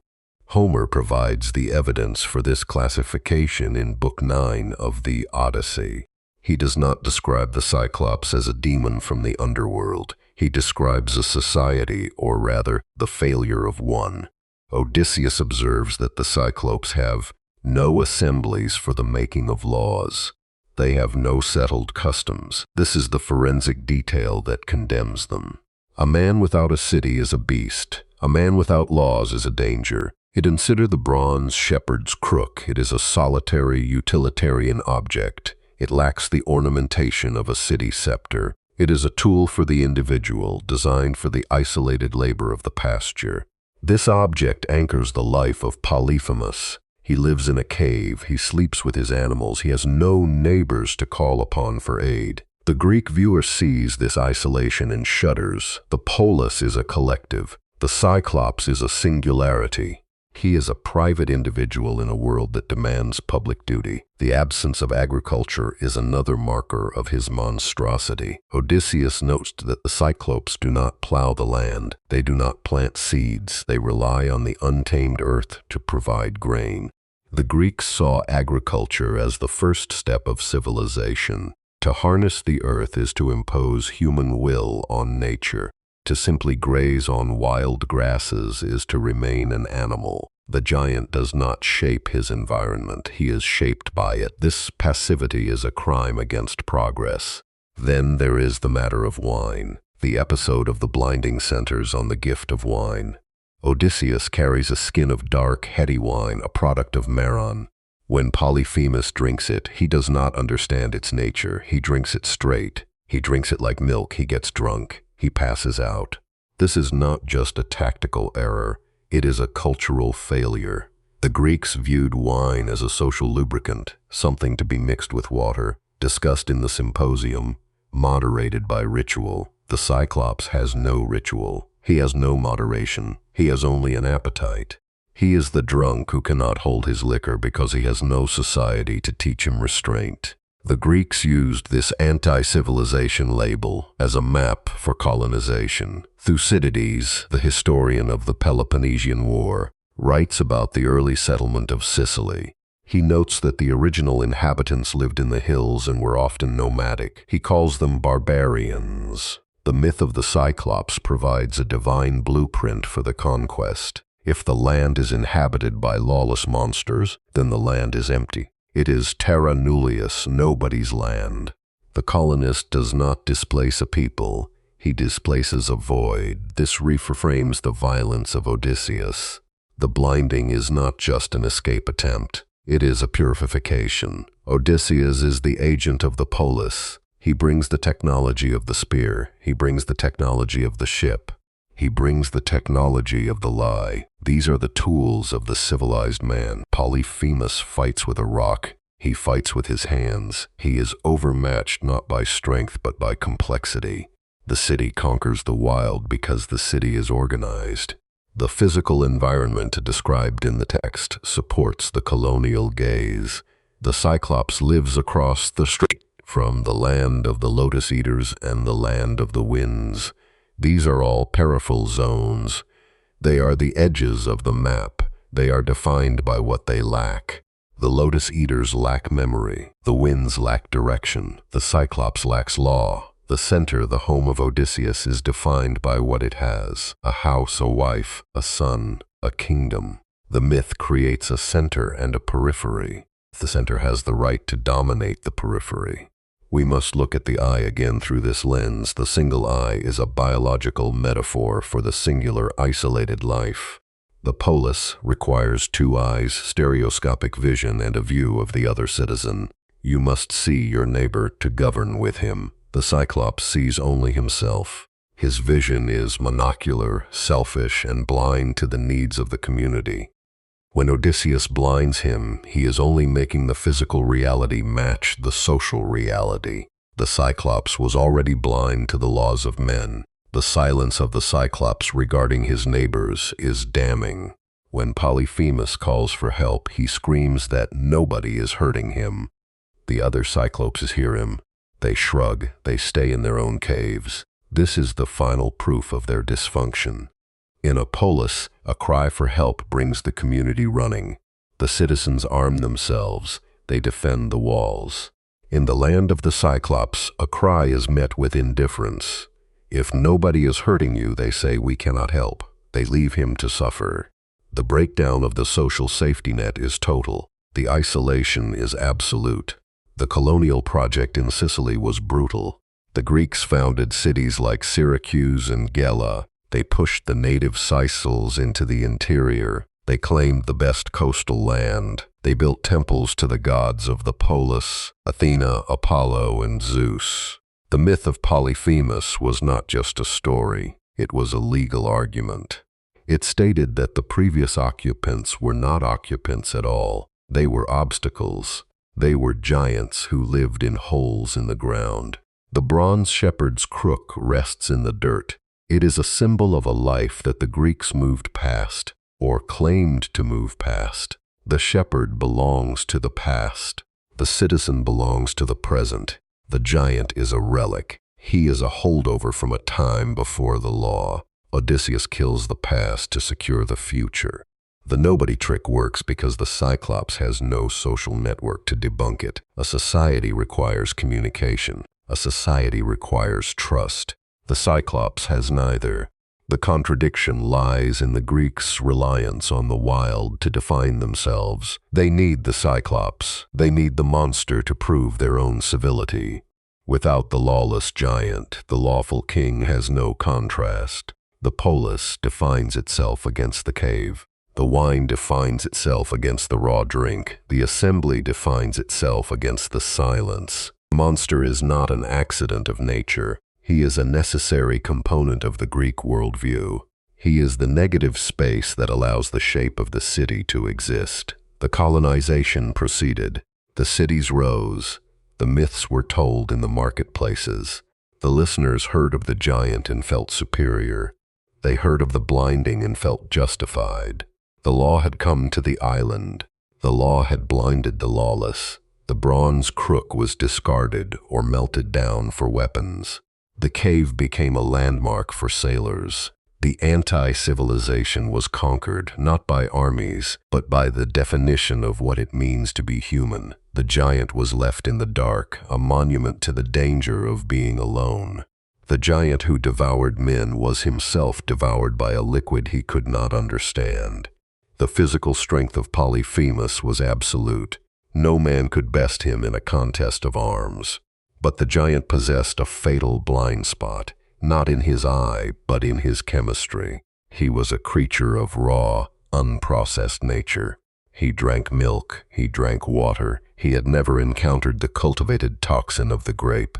Homer provides the evidence for this classification in Book 9 of the Odyssey. He does not describe the Cyclops as a demon from the underworld. He describes a society, or rather, the failure of one. Odysseus observes that the Cyclopes have no assemblies for the making of laws. They have no settled customs. This is the forensic detail that condemns them. A man without a city is a beast. A man without laws is a danger. Consider the bronze shepherd's crook. It is a solitary utilitarian object. It lacks the ornamentation of a city scepter. It is a tool for the individual, designed for the isolated labor of the pasture. This object anchors the life of Polyphemus. He lives in a cave, he sleeps with his animals, he has no neighbors to call upon for aid. The Greek viewer sees this isolation and shudders. The polis is a collective. The Cyclops is a singularity. He is a private individual in a world that demands public duty. The absence of agriculture is another marker of his monstrosity. Odysseus notes that the Cyclopes do not plow the land. They do not plant seeds. They rely on the untamed earth to provide grain. The Greeks saw agriculture as the first step of civilization. To harness the earth is to impose human will on nature. To simply graze on wild grasses is to remain an animal. The giant does not shape his environment, he is shaped by it. This passivity is a crime against progress. Then there is the matter of wine. The episode of the blinding centers on the gift of wine. Odysseus carries a skin of dark, heady wine, a product of Maron. When Polyphemus drinks it, he does not understand its nature. He drinks it straight. He drinks it like milk. He gets drunk. He passes out. This is not just a tactical error, it is a cultural failure. The Greeks viewed wine as a social lubricant, something to be mixed with water, discussed in the symposium, moderated by ritual. The Cyclops has no ritual. He has no moderation. He has only an appetite. He is the drunk who cannot hold his liquor because he has no society to teach him restraint. The Greeks used this anti-civilization label as a map for colonization. Thucydides, the historian of the Peloponnesian War, writes about the early settlement of Sicily. He notes that the original inhabitants lived in the hills and were often nomadic. He calls them barbarians. The myth of the Cyclops provides a divine blueprint for the conquest. If the land is inhabited by lawless monsters, then the land is empty. It is terra nullius, nobody's land. The colonist does not displace a people, he displaces a void. This reframes the violence of Odysseus. The blinding is not just an escape attempt, it is a purification. Odysseus is the agent of the polis. He brings the technology of the spear, he brings the technology of the ship. He brings the technology of the lie. These are the tools of the civilized man. Polyphemus fights with a rock. He fights with his hands. He is overmatched not by strength but by complexity. The city conquers the wild because the city is organized. The physical environment described in the text supports the colonial gaze. The Cyclops lives across the strait from the land of the lotus eaters and the land of the winds. These are all peripheral zones. They are the edges of the map. They are defined by what they lack. The lotus eaters lack memory. The winds lack direction. The Cyclops lacks law. The center, the home of Odysseus, is defined by what it has: a house, a wife, a son, a kingdom. The myth creates a center and a periphery. The center has the right to dominate the periphery. We must look at the eye again through this lens. The single eye is a biological metaphor for the singular, isolated life. The polis requires two eyes, stereoscopic vision, and a view of the other citizen. You must see your neighbor to govern with him. The Cyclops sees only himself. His vision is monocular, selfish, and blind to the needs of the community. When Odysseus blinds him, he is only making the physical reality match the social reality. The Cyclops was already blind to the laws of men. The silence of the Cyclops regarding his neighbors is damning. When Polyphemus calls for help, he screams that nobody is hurting him. The other Cyclopes hear him. They shrug, they stay in their own caves. This is the final proof of their dysfunction. In a polis, a cry for help brings the community running. The citizens arm themselves. They defend the walls. In the land of the Cyclops, a cry is met with indifference. If nobody is hurting you, they say, we cannot help. They leave him to suffer. The breakdown of the social safety net is total. The isolation is absolute. The colonial project in Sicily was brutal. The Greeks founded cities like Syracuse and Gela. They pushed the native Sicels into the interior. They claimed the best coastal land. They built temples to the gods of the polis, Athena, Apollo, and Zeus. The myth of Polyphemus was not just a story. It was a legal argument. It stated that the previous occupants were not occupants at all. They were obstacles. They were giants who lived in holes in the ground. The bronze shepherd's crook rests in the dirt. It is a symbol of a life that the Greeks moved past, or claimed to move past. The shepherd belongs to the past. The citizen belongs to the present. The giant is a relic. He is a holdover from a time before the law. Odysseus kills the past to secure the future. The nobody trick works because the Cyclops has no social network to debunk it. A society requires communication. A society requires trust. The Cyclops has neither. The contradiction lies in the Greeks' reliance on the wild to define themselves. They need the Cyclops. They need the monster to prove their own civility. Without the lawless giant, the lawful king has no contrast. The polis defines itself against the cave. The wine defines itself against the raw drink. The assembly defines itself against the silence. The monster is not an accident of nature. He is a necessary component of the Greek worldview. He is the negative space that allows the shape of the city to exist. The colonization proceeded. The cities rose. The myths were told in the marketplaces. The listeners heard of the giant and felt superior. They heard of the blinding and felt justified. The law had come to the island. The law had blinded the lawless. The bronze crook was discarded or melted down for weapons. The cave became a landmark for sailors. The anti-civilization was conquered not by armies, but by the definition of what it means to be human. The giant was left in the dark, a monument to the danger of being alone. The giant who devoured men was himself devoured by a liquid he could not understand. The physical strength of Polyphemus was absolute. No man could best him in a contest of arms. But the giant possessed a fatal blind spot, not in his eye, but in his chemistry. He was a creature of raw, unprocessed nature. He drank milk, he drank water. He had never encountered the cultivated toxin of the grape.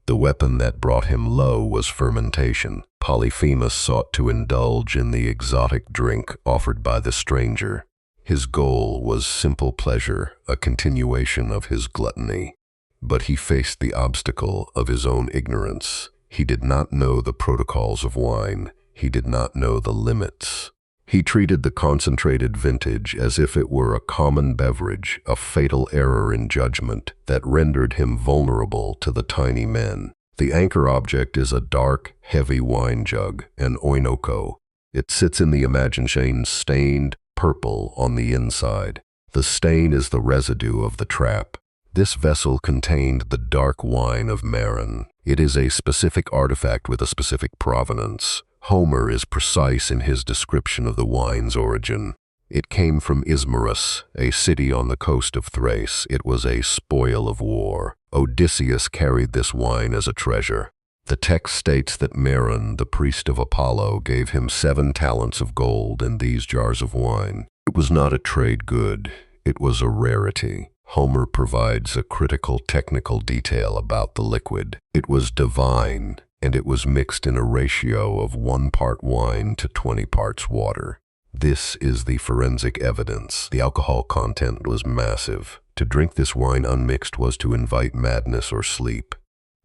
The weapon that brought him low was fermentation. Polyphemus sought to indulge in the exotic drink offered by the stranger. His goal was simple pleasure, a continuation of his gluttony. But he faced the obstacle of his own ignorance. He did not know the protocols of wine. He did not know the limits. He treated the concentrated vintage as if it were a common beverage, a fatal error in judgment that rendered him vulnerable to the tiny men. The anchor object is a dark, heavy wine jug, an oinoko. It sits in the imagination stained purple on the inside. The stain is the residue of the trap. This vessel contained the dark wine of Maron. It is a specific artifact with a specific provenance. Homer is precise in his description of the wine's origin. It came from Ismarus, a city on the coast of Thrace. It was a spoil of war. Odysseus carried this wine as a treasure. The text states that Maron, the priest of Apollo, gave him 7 talents of gold and these jars of wine. It was not a trade good. It was a rarity. Homer provides a critical technical detail about the liquid. It was divine, and it was mixed in a ratio of 1 part wine to 20 parts water. This is the forensic evidence. The alcohol content was massive. To drink this wine unmixed was to invite madness or sleep.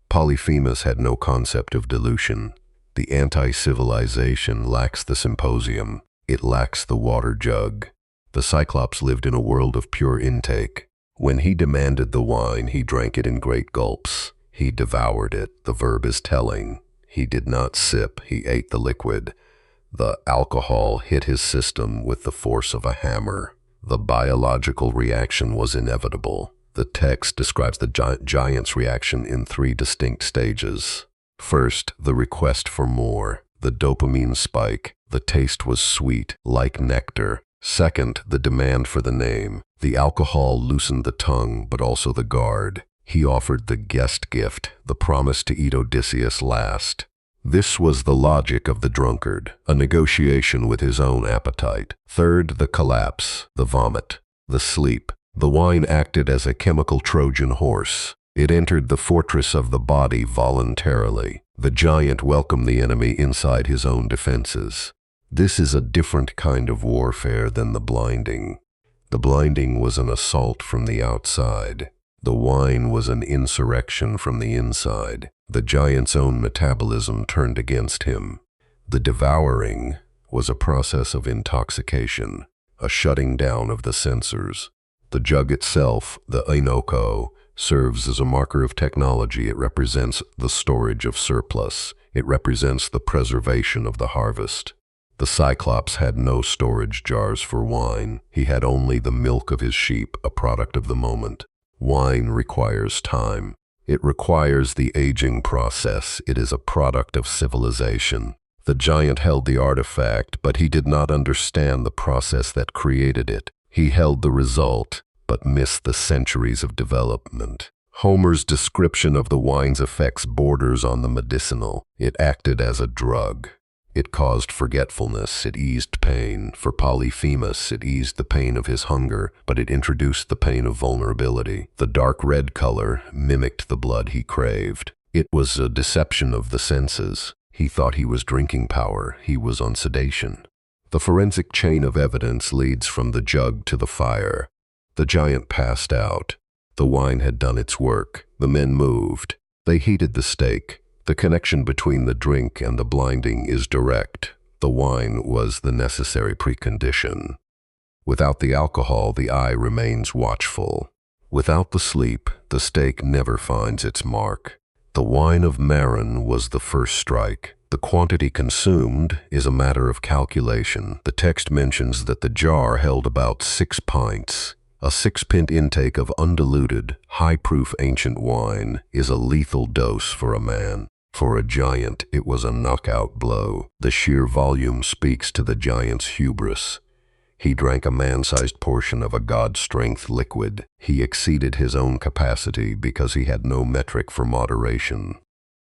Polyphemus had no concept of dilution. The anti-civilization lacks the symposium. It lacks the water jug. The Cyclops lived in a world of pure intake. When he demanded the wine, he drank it in great gulps. He devoured it. The verb is telling. He did not sip. He ate the liquid. The alcohol hit his system with the force of a hammer. The biological reaction was inevitable. The text describes the giant's reaction in 3 distinct stages. First, the request for more. The dopamine spike. The taste was sweet, like nectar. Second, the demand for the name. The alcohol loosened the tongue, but also the guard. He offered the guest gift, the promise to eat Odysseus last. This was the logic of the drunkard, a negotiation with his own appetite. Third, the collapse, the vomit, the sleep. The wine acted as a chemical Trojan horse. It entered the fortress of the body voluntarily. The giant welcomed the enemy inside his own defenses. This is a different kind of warfare than the blinding. The blinding was an assault from the outside. The wine was an insurrection from the inside. The giant's own metabolism turned against him. The devouring was a process of intoxication, a shutting down of the senses. The jug itself, the oinoko, serves as a marker of technology. It represents the storage of surplus. It represents the preservation of the harvest. The Cyclops had no storage jars for wine. He had only the milk of his sheep, a product of the moment. Wine requires time. It requires the aging process. It is a product of civilization. The giant held the artifact, but he did not understand the process that created it. He held the result, but missed the centuries of development. Homer's description of the wine's effects borders on the medicinal. It acted as a drug. It caused forgetfulness, it eased pain. For Polyphemus, it eased the pain of his hunger, but it introduced the pain of vulnerability. The dark red color mimicked the blood he craved. It was a deception of the senses. He thought he was drinking power. He was on sedation. The forensic chain of evidence leads from the jug to the fire. The giant passed out. The wine had done its work. The men moved. They heated the steak. The connection between the drink and the blinding is direct. The wine was the necessary precondition. Without the alcohol, the eye remains watchful. Without the sleep, the steak never finds its mark. The wine of Maron was the first strike. The quantity consumed is a matter of calculation. The text mentions that the jar held about 6 pints. A 6-pint intake of undiluted, high-proof ancient wine is a lethal dose for a man. For a giant, it was a knockout blow. The sheer volume speaks to the giant's hubris. He drank a man-sized portion of a god-strength liquid. He exceeded his own capacity because he had no metric for moderation.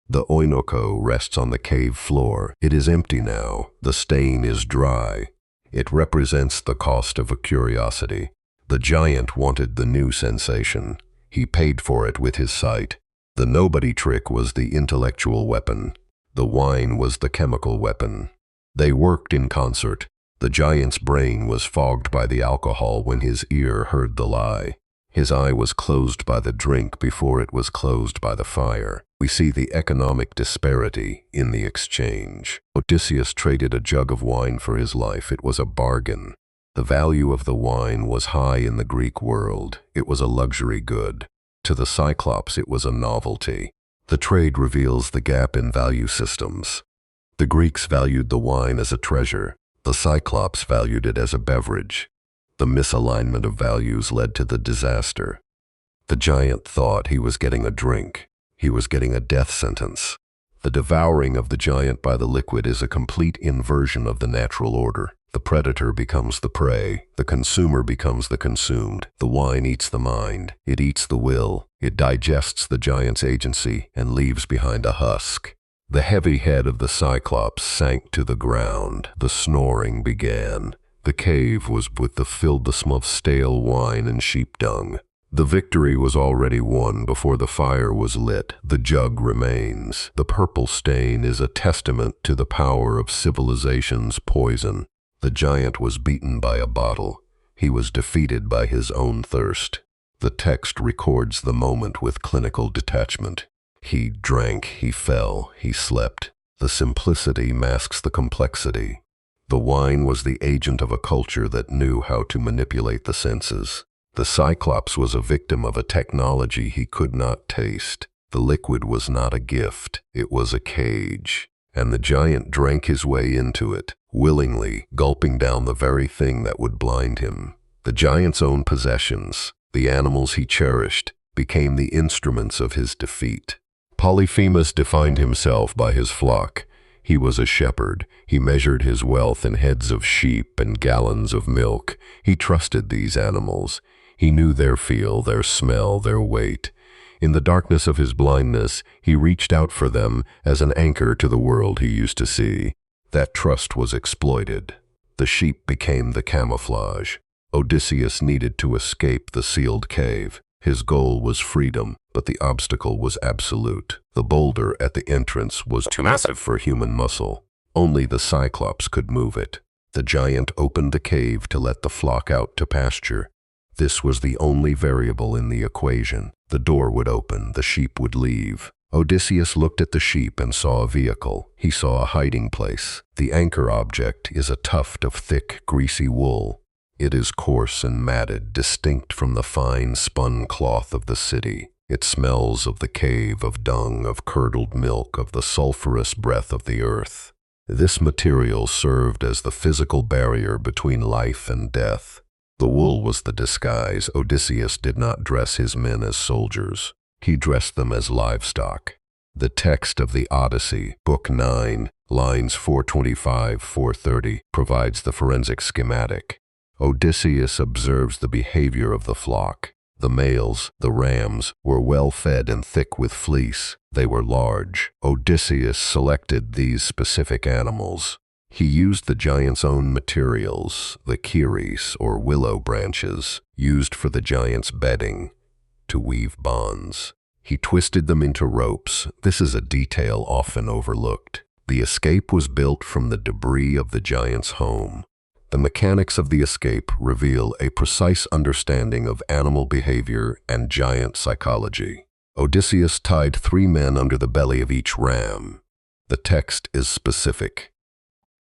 The oinoko rests on the cave floor. It is empty now. The stain is dry. It represents the cost of a curiosity. The giant wanted the new sensation. He paid for it with his sight. The nobody trick was the intellectual weapon. The wine was the chemical weapon. They worked in concert. The giant's brain was fogged by the alcohol when his ear heard the lie. His eye was closed by the drink before it was closed by the fire. We see the economic disparity in the exchange. Odysseus traded a jug of wine for his life. It was a bargain. The value of the wine was high in the Greek world. It was a luxury good. To the Cyclops, it was a novelty. The trade reveals the gap in value systems. The Greeks valued the wine as a treasure. The Cyclops valued it as a beverage. The misalignment of values led to the disaster. The giant thought he was getting a drink. He was getting a death sentence. The devouring of the giant by the liquid is a complete inversion of the natural order. The predator becomes the prey. The consumer becomes the consumed. The wine eats the mind. It eats the will. It digests the giant's agency and leaves behind a husk. The heavy head of the Cyclops sank to the ground. The snoring began. The cave was filled the smell of stale wine and sheep dung. The victory was already won before the fire was lit. The jug remains. The purple stain is a testament to the power of civilization's poison. The giant was beaten by a bottle. He was defeated by his own thirst. The text records the moment with clinical detachment. He drank, he fell, he slept. The simplicity masks the complexity. The wine was the agent of a culture that knew how to manipulate the senses. The Cyclops was a victim of a technology he could not taste. The liquid was not a gift, it was a cage. And the giant drank his way into it, willingly, gulping down the very thing that would blind him. The giant's own possessions, the animals he cherished, became the instruments of his defeat. Polyphemus defined himself by his flock. He was a shepherd. He measured his wealth in heads of sheep and gallons of milk. He trusted these animals. He knew their feel, their smell, their weight. In the darkness of his blindness, he reached out for them as an anchor to the world he used to see. That trust was exploited. The sheep became the camouflage. Odysseus needed to escape the sealed cave. His goal was freedom, but the obstacle was absolute. The boulder at the entrance was too massive for human muscle. Only the Cyclops could move it. The giant opened the cave to let the flock out to pasture. This was the only variable in the equation. The door would open, the sheep would leave. Odysseus looked at the sheep and saw a vehicle. He saw a hiding place. The anchor object is a tuft of thick, greasy wool. It is coarse and matted, distinct from the fine spun cloth of the city. It smells of the cave, of dung, of curdled milk, of the sulphurous breath of the earth. This material served as the physical barrier between life and death. The wool was the disguise. Odysseus did not dress his men as soldiers. He dressed them as livestock. The text of the Odyssey, Book 9, lines 425-430, provides the forensic schematic. Odysseus observes the behavior of the flock. The males, the rams, were well fed and thick with fleece. They were large. Odysseus selected these specific animals. He used the giant's own materials, the chiris or willow branches, used for the giant's bedding, to weave bonds. He twisted them into ropes. This is a detail often overlooked. The escape was built from the debris of the giant's home. The mechanics of the escape reveal a precise understanding of animal behavior and giant psychology. Odysseus tied 3 men under the belly of each ram. The text is specific.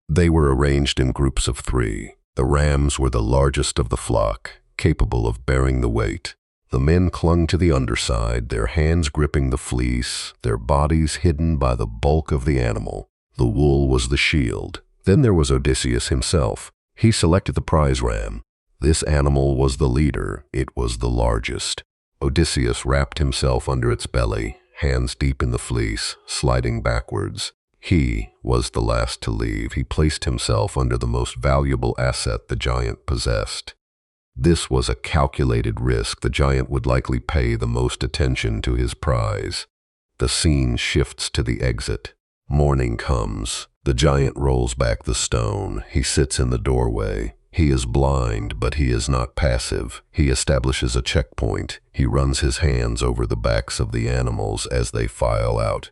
They were arranged in groups of 3. The rams were the largest of the flock, capable of bearing the weight. The men clung to the underside, their hands gripping the fleece, their bodies hidden by the bulk of the animal. The wool was the shield. Then there was Odysseus himself. He selected the prize ram. This animal was the leader. It was the largest. Odysseus wrapped himself under its belly, hands deep in the fleece, sliding backwards. He was the last to leave. He placed himself under the most valuable asset the giant possessed. This was a calculated risk. The giant would likely pay the most attention to his prize. The scene shifts to the exit. Morning comes. The giant rolls back the stone. He sits in the doorway. He is blind, but he is not passive. He establishes a checkpoint. He runs his hands over the backs of the animals as they file out.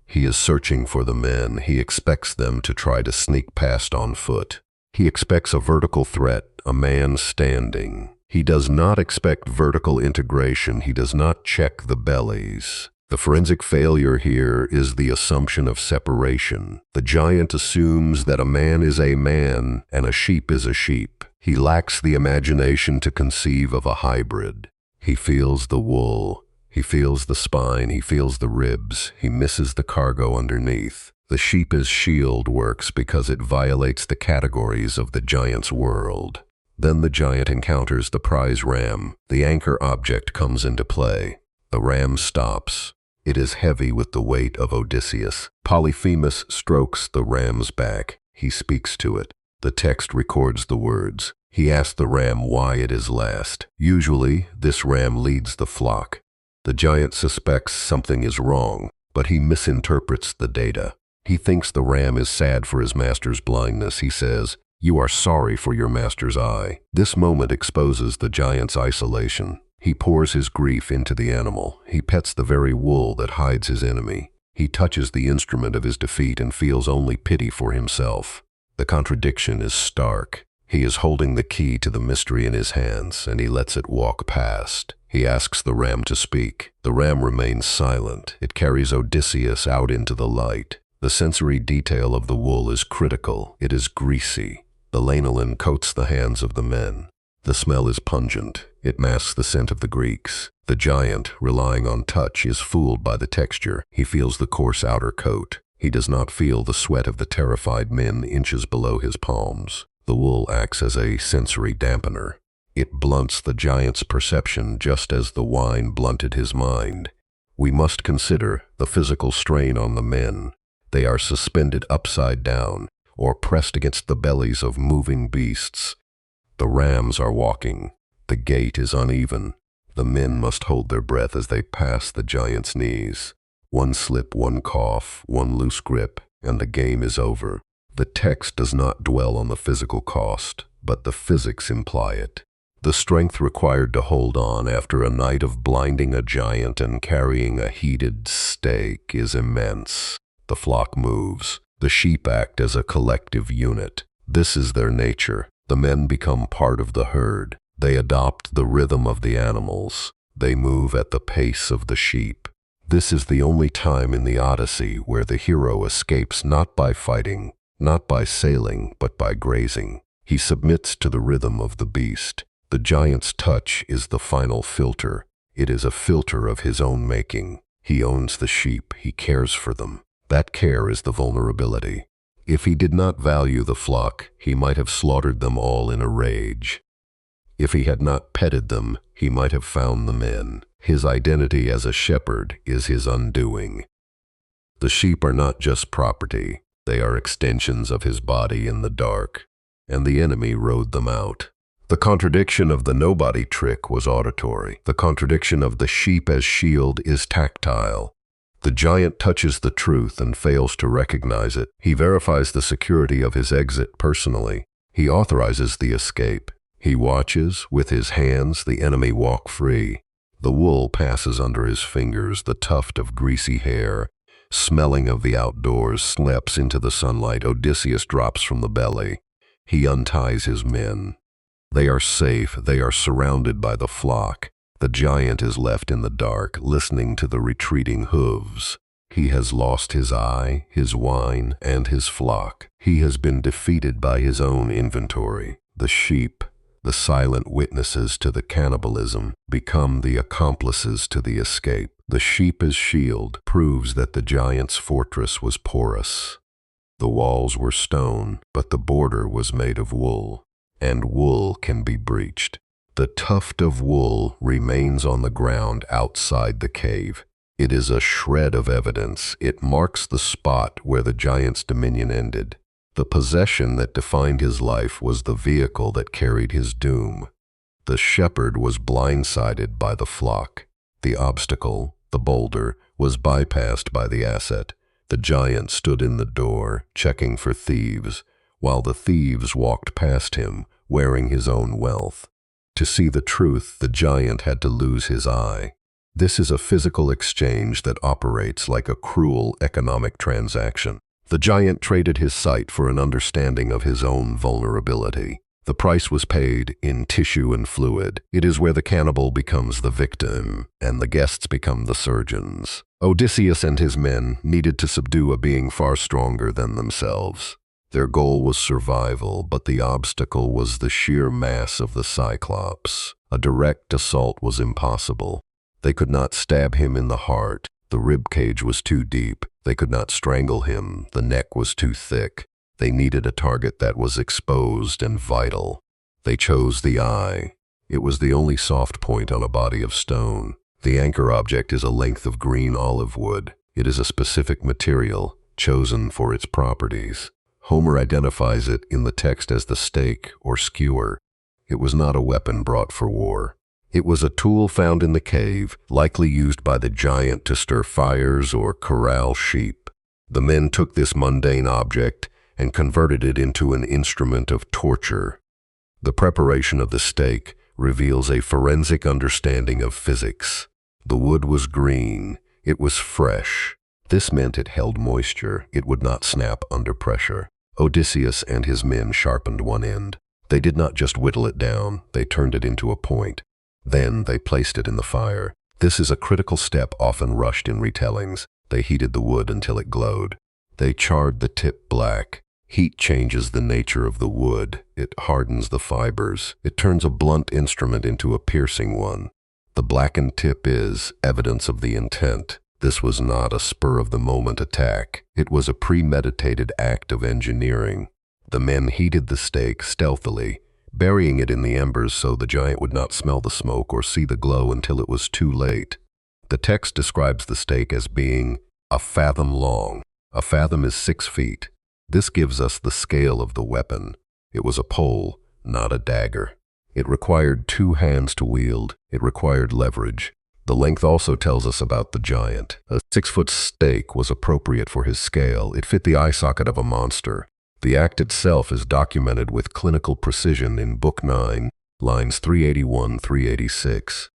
He is searching for the men. He expects them to try to sneak past on foot. He expects a vertical threat, a man standing. He does not expect vertical integration. He does not check the bellies. The forensic failure here is the assumption of separation. The giant assumes that a man is a man and a sheep is a sheep. He lacks the imagination to conceive of a hybrid. He feels the wool. He feels the spine. He feels the ribs. He misses the cargo underneath. The sheep's shield works because it violates the categories of the giant's world. Then the giant encounters the prize ram. The anchor object comes into play. The ram stops. It is heavy with the weight of Odysseus. Polyphemus strokes the ram's back. He speaks to it. The text records the words. He asks the ram why it is last. Usually, this ram leads the flock. The giant suspects something is wrong, but he misinterprets the data. He thinks the ram is sad for his master's blindness. He says, "You are sorry for your master's eye." This moment exposes the giant's isolation. He pours his grief into the animal. He pets the very wool that hides his enemy. He touches the instrument of his defeat and feels only pity for himself. The contradiction is stark. He is holding the key to the mystery in his hands, and he lets it walk past. He asks the ram to speak. The ram remains silent. It carries Odysseus out into the light. The sensory detail of the wool is critical. It is greasy. The lanolin coats the hands of the men. The smell is pungent. It masks the scent of the Greeks. The giant, relying on touch, is fooled by the texture. He feels the coarse outer coat. He does not feel the sweat of the terrified men inches below his palms. The wool acts as a sensory dampener. It blunts the giant's perception just as the wine blunted his mind. We must consider the physical strain on the men. They are suspended upside down or pressed against the bellies of moving beasts. The rams are walking. The gait is uneven. The men must hold their breath as they pass the giant's knees. One slip, one cough, one loose grip, and the game is over. The text does not dwell on the physical cost, but the physics imply it. The strength required to hold on after a night of blinding a giant and carrying a heated stake is immense. The flock moves. The sheep act as a collective unit. This is their nature. The men become part of the herd. They adopt the rhythm of the animals. They move at the pace of the sheep. This is the only time in the Odyssey where the hero escapes not by fighting, not by sailing, but by grazing. He submits to the rhythm of the beast. The giant's touch is the final filter. It is a filter of his own making. He owns the sheep. He cares for them. That care is the vulnerability. If he did not value the flock, he might have slaughtered them all in a rage. If he had not petted them, he might have found the men. His identity as a shepherd is his undoing. The sheep are not just property. They are extensions of his body in the dark, and the enemy rode them out. The contradiction of the nobody trick was auditory. The contradiction of the sheep as shield is tactile. The giant touches the truth and fails to recognize it. He verifies the security of his exit personally. He authorizes the escape. He watches, with his hands, the enemy walk free. The wool passes under his fingers, the tuft of greasy hair. Smelling of the outdoors, slips into the sunlight. Odysseus drops from the belly. He unties his men. They are safe. They are surrounded by the flock. The giant is left in the dark, listening to the retreating hooves. He has lost his eye, his wine, and his flock. He has been defeated by his own inventory. The sheep, the silent witnesses to the cannibalism, become the accomplices to the escape. The sheep as shield proves that the giant's fortress was porous. The walls were stone, but the border was made of wool, and wool can be breached. The tuft of wool remains on the ground outside the cave. It is a shred of evidence. It marks the spot where the giant's dominion ended. The possession that defined his life was the vehicle that carried his doom. The shepherd was blindsided by the flock. The obstacle, the boulder, was bypassed by the asset. The giant stood in the door, checking for thieves, while the thieves walked past him, wearing his own wealth. To see the truth, the giant had to lose his eye. This is a physical exchange that operates like a cruel economic transaction. The giant traded his sight for an understanding of his own vulnerability. The price was paid in tissue and fluid. It is where the cannibal becomes the victim, and the guests become the surgeons. Odysseus and his men needed to subdue a being far stronger than themselves. Their goal was survival, but the obstacle was the sheer mass of the Cyclops. A direct assault was impossible. They could not stab him in the heart. The ribcage was too deep. They could not strangle him. The neck was too thick. They needed a target that was exposed and vital. They chose the eye. It was the only soft point on a body of stone. The anchor object is a length of green olive wood. It is a specific material, chosen for its properties. Homer identifies it in the text as the stake or skewer. It was not a weapon brought for war. It was a tool found in the cave, likely used by the giant to stir fires or corral sheep. The men took this mundane object and converted it into an instrument of torture. The preparation of the stake reveals a forensic understanding of physics. The wood was green. It was fresh. This meant it held moisture. It would not snap under pressure. Odysseus and his men sharpened one end. They did not just whittle it down, they turned it into a point. Then they placed it in the fire. This is a critical step often rushed in retellings. They heated the wood until it glowed. They charred the tip black. Heat changes the nature of the wood. It hardens the fibers. It turns a blunt instrument into a piercing one. The blackened tip is evidence of the intent. This was not a spur-of-the-moment attack. It was a premeditated act of engineering. The men heated the stake stealthily, burying it in the embers so the giant would not smell the smoke or see the glow until it was too late. The text describes the stake as being a fathom long. A fathom is 6 feet. This gives us the scale of the weapon. It was a pole, not a dagger. It required 2 hands to wield. It required leverage. The length also tells us about the giant. A 6-foot stake was appropriate for his scale. It fit the eye socket of a monster. The act itself is documented with clinical precision in Book 9, lines 381-386.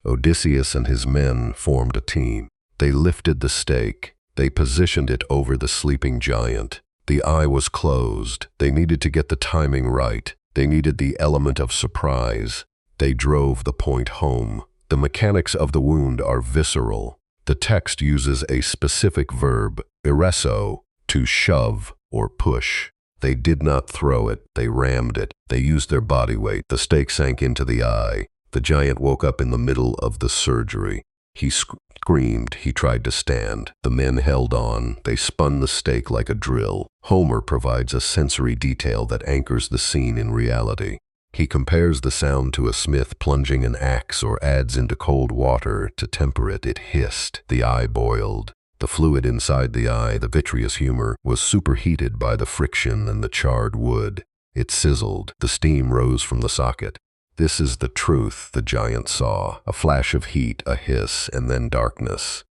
Odysseus and his men formed a team. They lifted the stake. They positioned it over the sleeping giant. The eye was closed. They needed to get the timing right. They needed the element of surprise. They drove the point home. The mechanics of the wound are visceral. The text uses a specific verb, eresso, to shove or push. They did not throw it, they rammed it. They used their body weight. The stake sank into the eye. The giant woke up in the middle of the surgery. He screamed. He tried to stand. The men held on. They spun the stake like a drill. Homer provides a sensory detail that anchors the scene in reality. He compares the sound to a smith plunging an axe or adds into cold water to temper it. It hissed. The eye boiled. The fluid inside the eye, the vitreous humor, was superheated by the friction and the charred wood. It sizzled. The steam rose from the socket. This is the truth the giant saw. A flash of heat, a hiss, and then darkness.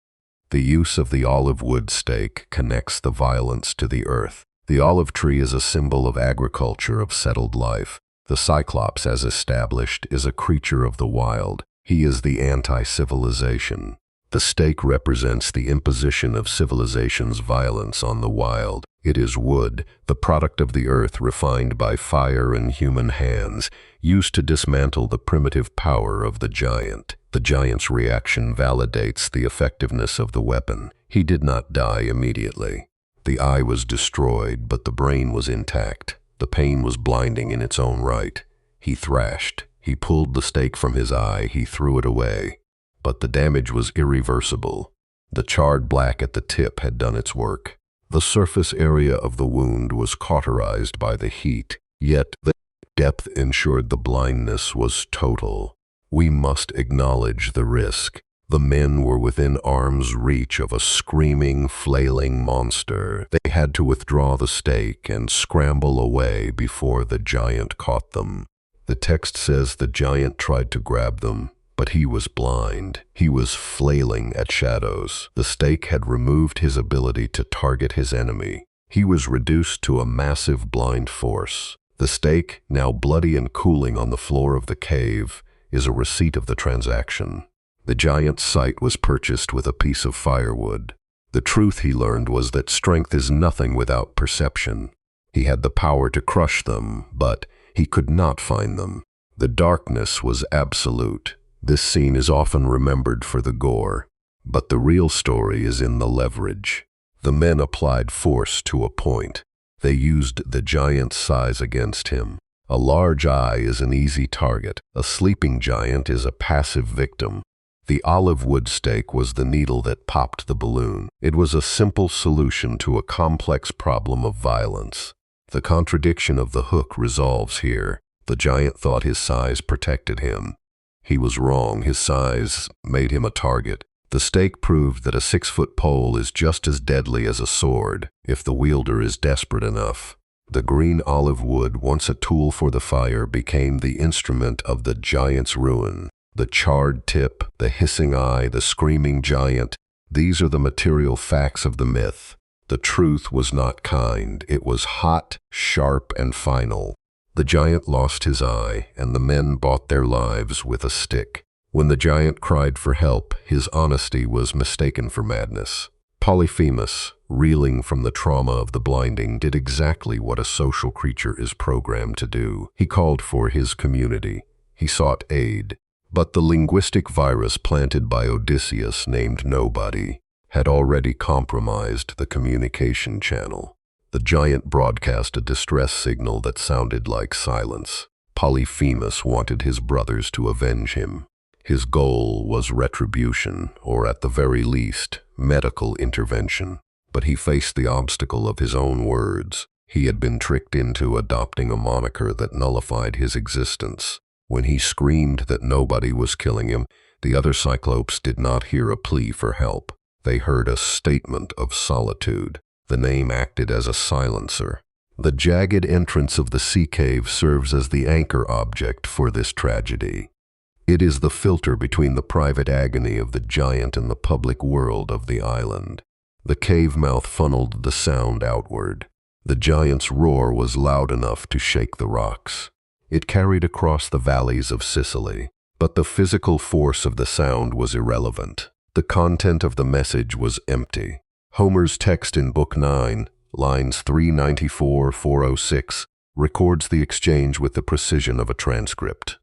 The use of the olive wood stake connects the violence to the earth. The olive tree is a symbol of agriculture, of settled life. The Cyclops, as established, is a creature of the wild. He is the anti-civilization. The stake represents the imposition of civilization's violence on the wild. It is wood, the product of the earth refined by fire and human hands, used to dismantle the primitive power of the giant. The giant's reaction validates the effectiveness of the weapon. He did not die immediately. The eye was destroyed, but the brain was intact. The pain was blinding in its own right. He thrashed. He pulled the stake from his eye. He threw it away. But the damage was irreversible. The charred black at the tip had done its work. The surface area of the wound was cauterized by the heat, yet the depth ensured the blindness was total. We must acknowledge the risk. The men were within arm's reach of a screaming, flailing monster. They had to withdraw the stake and scramble away before the giant caught them. The text says the giant tried to grab them, but he was blind. He was flailing at shadows. The stake had removed his ability to target his enemy. He was reduced to a massive blind force. The stake, now bloody and cooling on the floor of the cave, is a receipt of the transaction. The giant's sight was purchased with a piece of firewood. The truth he learned was that strength is nothing without perception. He had the power to crush them, but he could not find them. The darkness was absolute. This scene is often remembered for the gore, but the real story is in the leverage. The men applied force to a point. They used the giant's size against him. A large eye is an easy target. A sleeping giant is a passive victim. The olive wood stake was the needle that popped the balloon. It was a simple solution to a complex problem of violence. The contradiction of the hook resolves here. The giant thought his size protected him. He was wrong. His size made him a target. The stake proved that a 6-foot pole is just as deadly as a sword if the wielder is desperate enough. The green olive wood, once a tool for the fire, became the instrument of the giant's ruin. The charred tip, the hissing eye, the screaming giant, these are the material facts of the myth. The truth was not kind. It was hot, sharp, and final. The giant lost his eye, and the men bought their lives with a stick. When the giant cried for help, his honesty was mistaken for madness. Polyphemus, reeling from the trauma of the blinding, did exactly what a social creature is programmed to do. He called for his community. He sought aid. But the linguistic virus planted by Odysseus, named Nobody, had already compromised the communication channel. The giant broadcast a distress signal that sounded like silence. Polyphemus wanted his brothers to avenge him. His goal was retribution, or at the very least, medical intervention. But he faced the obstacle of his own words. He had been tricked into adopting a moniker that nullified his existence. When he screamed that nobody was killing him, the other Cyclopes did not hear a plea for help. They heard a statement of solitude. The name acted as a silencer. The jagged entrance of the sea cave serves as the anchor object for this tragedy. It is the filter between the private agony of the giant and the public world of the island. The cave mouth funneled the sound outward. The giant's roar was loud enough to shake the rocks. It carried across the valleys of Sicily, but the physical force of the sound was irrelevant. The content of the message was empty. Homer's text in Book 9, lines 394-406, records the exchange with the precision of a transcript.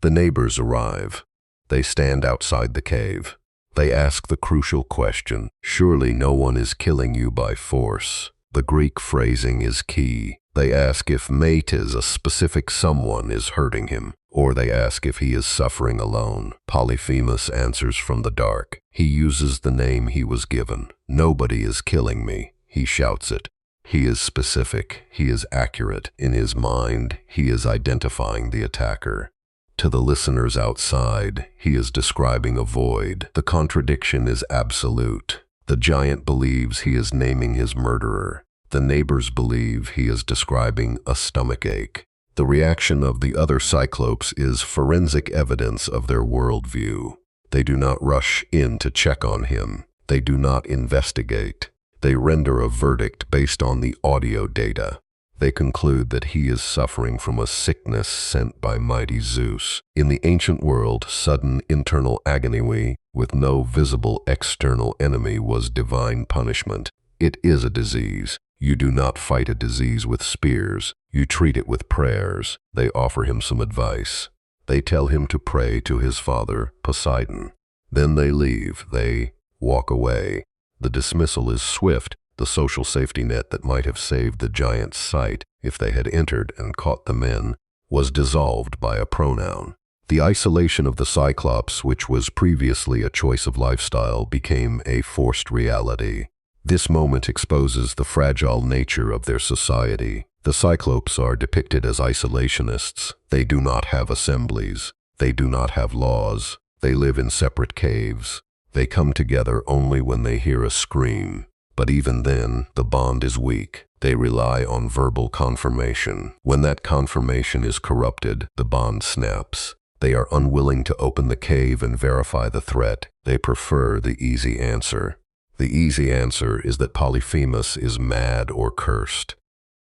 The neighbors arrive. They stand outside the cave. They ask the crucial question, surely no one is killing you by force. The Greek phrasing is key. They ask if Metis, a specific someone, is hurting him, or they ask if he is suffering alone. Polyphemus answers from the dark. He uses the name he was given. Nobody is killing me. He shouts it. He is specific. He is accurate. In his mind, he is identifying the attacker. To the listeners outside, he is describing a void. The contradiction is absolute. The giant believes he is naming his murderer. The neighbors believe he is describing a stomachache. The reaction of the other Cyclopes is forensic evidence of their worldview. They do not rush in to check on him. They do not investigate. They render a verdict based on the audio data. They conclude that he is suffering from a sickness sent by mighty Zeus. In the ancient world, sudden internal agony with no visible external enemy was divine punishment. It is a disease. You do not fight a disease with spears. You treat it with prayers. They offer him some advice. They tell him to pray to his father, Poseidon. Then they leave. They walk away. The dismissal is swift. The social safety net that might have saved the giant's sight if they had entered and caught the men was dissolved by a pronoun. The isolation of the Cyclops, which was previously a choice of lifestyle, became a forced reality. This moment exposes the fragile nature of their society. The Cyclopes are depicted as isolationists. They do not have assemblies. They do not have laws. They live in separate caves. They come together only when they hear a scream. But even then, the bond is weak. They rely on verbal confirmation. When that confirmation is corrupted, the bond snaps. They are unwilling to open the cave and verify the threat. They prefer the easy answer. The easy answer is that Polyphemus is mad or cursed.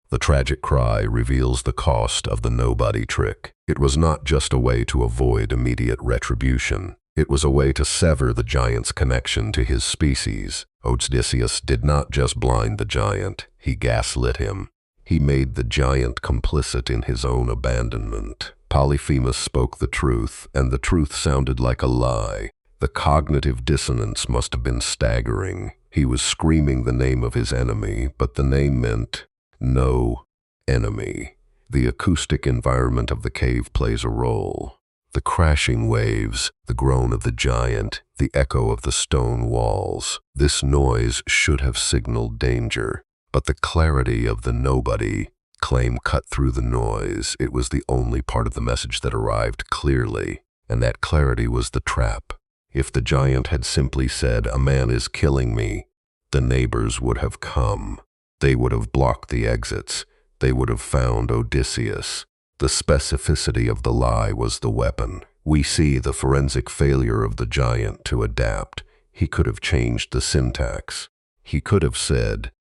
The tragic cry reveals the cost of the nobody trick. It was not just a way to avoid immediate retribution. It was a way to sever the giant's connection to his species. Odysseus did not just blind the giant, he gaslit him. He made the giant complicit in his own abandonment. Polyphemus spoke the truth, and the truth sounded like a lie. The cognitive dissonance must have been staggering. He was screaming the name of his enemy, but the name meant no enemy. The acoustic environment of the cave plays a role. The crashing waves, the groan of the giant, the echo of the stone walls. This noise should have signaled danger, but the clarity of the nobody claim cut through the noise. It was the only part of the message that arrived clearly, and that clarity was the trap. If the giant had simply said, "A man is killing me," the neighbors would have come. They would have blocked the exits. They would have found Odysseus. The specificity of the lie was the weapon. We see the forensic failure of the giant to adapt. He could have changed the syntax. He could have said,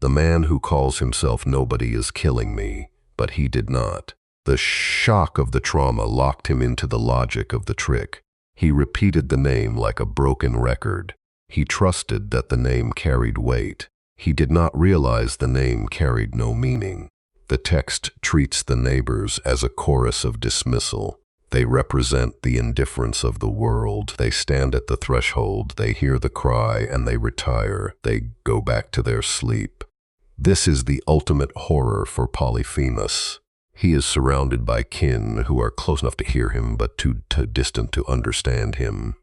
"The man who calls himself nobody is killing me," but he did not. The shock of the trauma locked him into the logic of the trick. He repeated the name like a broken record. He trusted that the name carried weight. He did not realize the name carried no meaning. The text treats the neighbors as a chorus of dismissal. They represent the indifference of the world. They stand at the threshold, they hear the cry, and they retire. They go back to their sleep. This is the ultimate horror for Polyphemus. He is surrounded by kin who are close enough to hear him but too distant to understand him.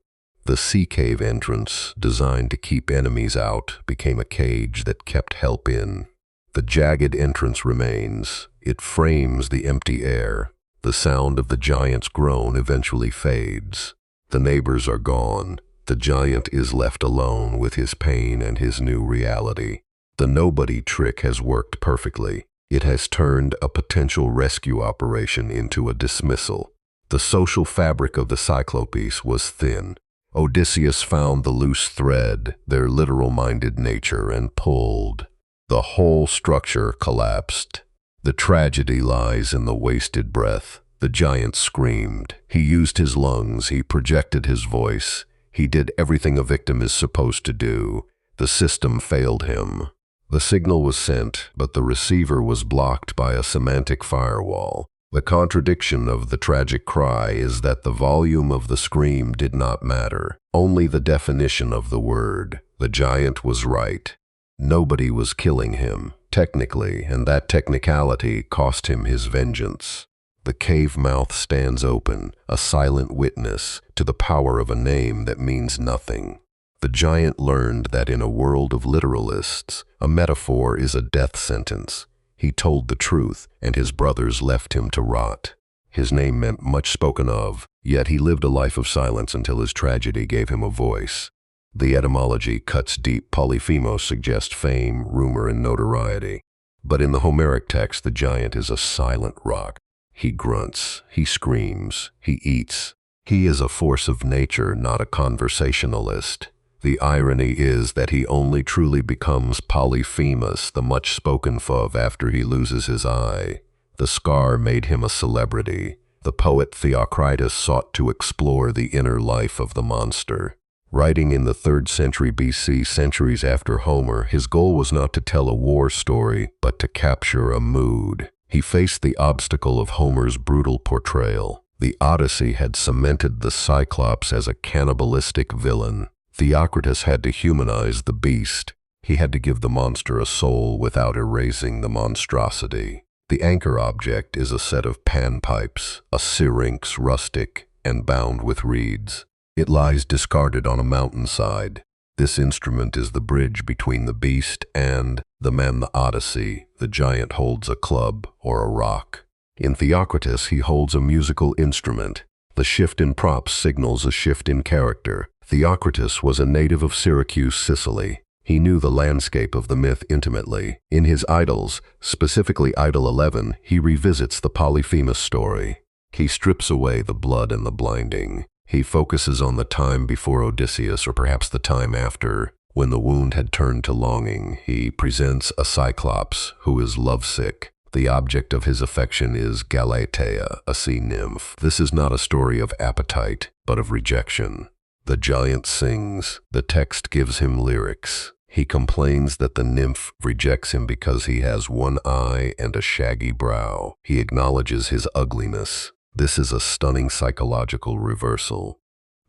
The sea cave entrance, designed to keep enemies out, became a cage that kept help in. The jagged entrance remains. It frames the empty air. The sound of the giant's groan eventually fades. The neighbors are gone. The giant is left alone with his pain and his new reality. The nobody trick has worked perfectly. It has turned a potential rescue operation into a dismissal. The social fabric of the Cyclopes was thin. Odysseus found the loose thread, their literal-minded nature, and pulled. The whole structure collapsed. The tragedy lies in the wasted breath. The giant screamed. He used his lungs. He projected his voice. He did everything a victim is supposed to do. The system failed him. The signal was sent, but the receiver was blocked by a semantic firewall. The contradiction of the tragic cry is that the volume of the scream did not matter, only the definition of the word. The giant was right. Nobody was killing him, technically, and that technicality cost him his vengeance. The cave mouth stands open, a silent witness to the power of a name that means nothing. The giant learned that in a world of literalists, a metaphor is a death sentence. He told the truth, and his brothers left him to rot. His name meant much spoken of, yet he lived a life of silence until his tragedy gave him a voice. The etymology cuts deep. Polyphemus suggests fame, rumor, and notoriety. But in the Homeric text, the giant is a silent rock. He grunts, he screams, he eats. He is a force of nature, not a conversationalist. The irony is that he only truly becomes Polyphemus, the much spoken of, after he loses his eye. The scar made him a celebrity. The poet Theocritus sought to explore the inner life of the monster. Writing in the 3rd century BC, centuries after Homer, his goal was not to tell a war story, but to capture a mood. He faced the obstacle of Homer's brutal portrayal. The Odyssey had cemented the Cyclops as a cannibalistic villain. Theocritus had to humanize the beast. He had to give the monster a soul without erasing the monstrosity. The anchor object is a set of panpipes, a syrinx, rustic, and bound with reeds. It lies discarded on a mountainside. This instrument is the bridge between the beast and the man. The Odyssey, the giant holds a club or a rock. In Theocritus, he holds a musical instrument. The shift in props signals a shift in character. Theocritus was a native of Syracuse, Sicily. He knew the landscape of the myth intimately. In his Idols, specifically Idol 11, he revisits the Polyphemus story. He strips away the blood and the blinding. He focuses on the time before Odysseus, or perhaps the time after, when the wound had turned to longing. He presents a Cyclops who is lovesick. The object of his affection is Galatea, a sea nymph. This is not a story of appetite, but of rejection. The giant sings. The text gives him lyrics. He complains that the nymph rejects him because he has one eye and a shaggy brow. He acknowledges his ugliness. This is a stunning psychological reversal.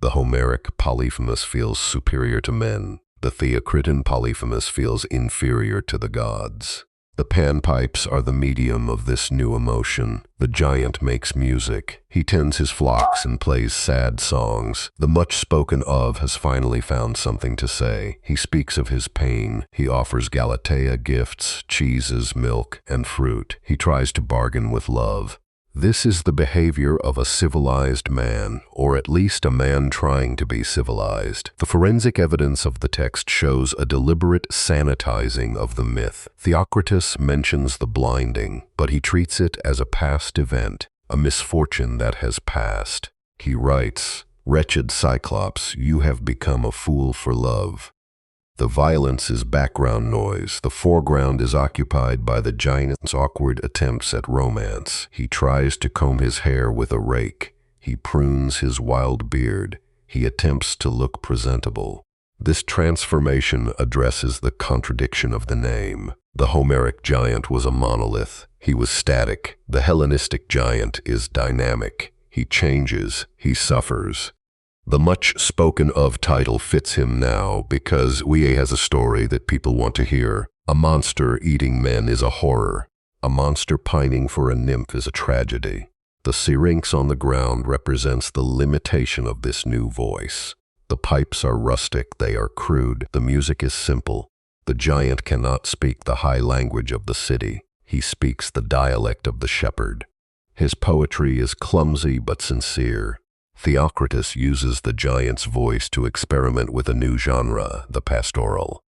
The Homeric Polyphemus feels superior to men. The Theocritan Polyphemus feels inferior to the gods. The panpipes are the medium of this new emotion. The giant makes music. He tends his flocks and plays sad songs. The much spoken of has finally found something to say. He speaks of his pain. He offers Galatea gifts, cheeses, milk, and fruit. He tries to bargain with love. This is the behavior of a civilized man, or at least a man trying to be civilized. The forensic evidence of the text shows a deliberate sanitizing of the myth. Theocritus mentions the blinding, but he treats it as a past event, a misfortune that has passed. He writes, "Wretched Cyclops, you have become a fool for love." The violence is background noise. The foreground is occupied by the giant's awkward attempts at romance. He tries to comb his hair with a rake. He prunes his wild beard. He attempts to look presentable. This transformation addresses the contradiction of the name. The Homeric giant was a monolith. He was static. The Hellenistic giant is dynamic. He changes. He suffers. The much spoken of title fits him now because Wie has a story that people want to hear. A monster eating men is a horror. A monster pining for a nymph is a tragedy. The syrinx on the ground represents the limitation of this new voice. The pipes are rustic, they are crude, the music is simple. The giant cannot speak the high language of the city. He speaks the dialect of the shepherd. His poetry is clumsy but sincere. Theocritus uses the giant's voice to experiment with a new genre, the pastoral.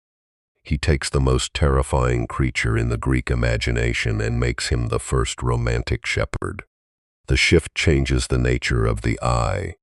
He takes the most terrifying creature in the Greek imagination and makes him the first romantic shepherd. The shift changes the nature of the eye.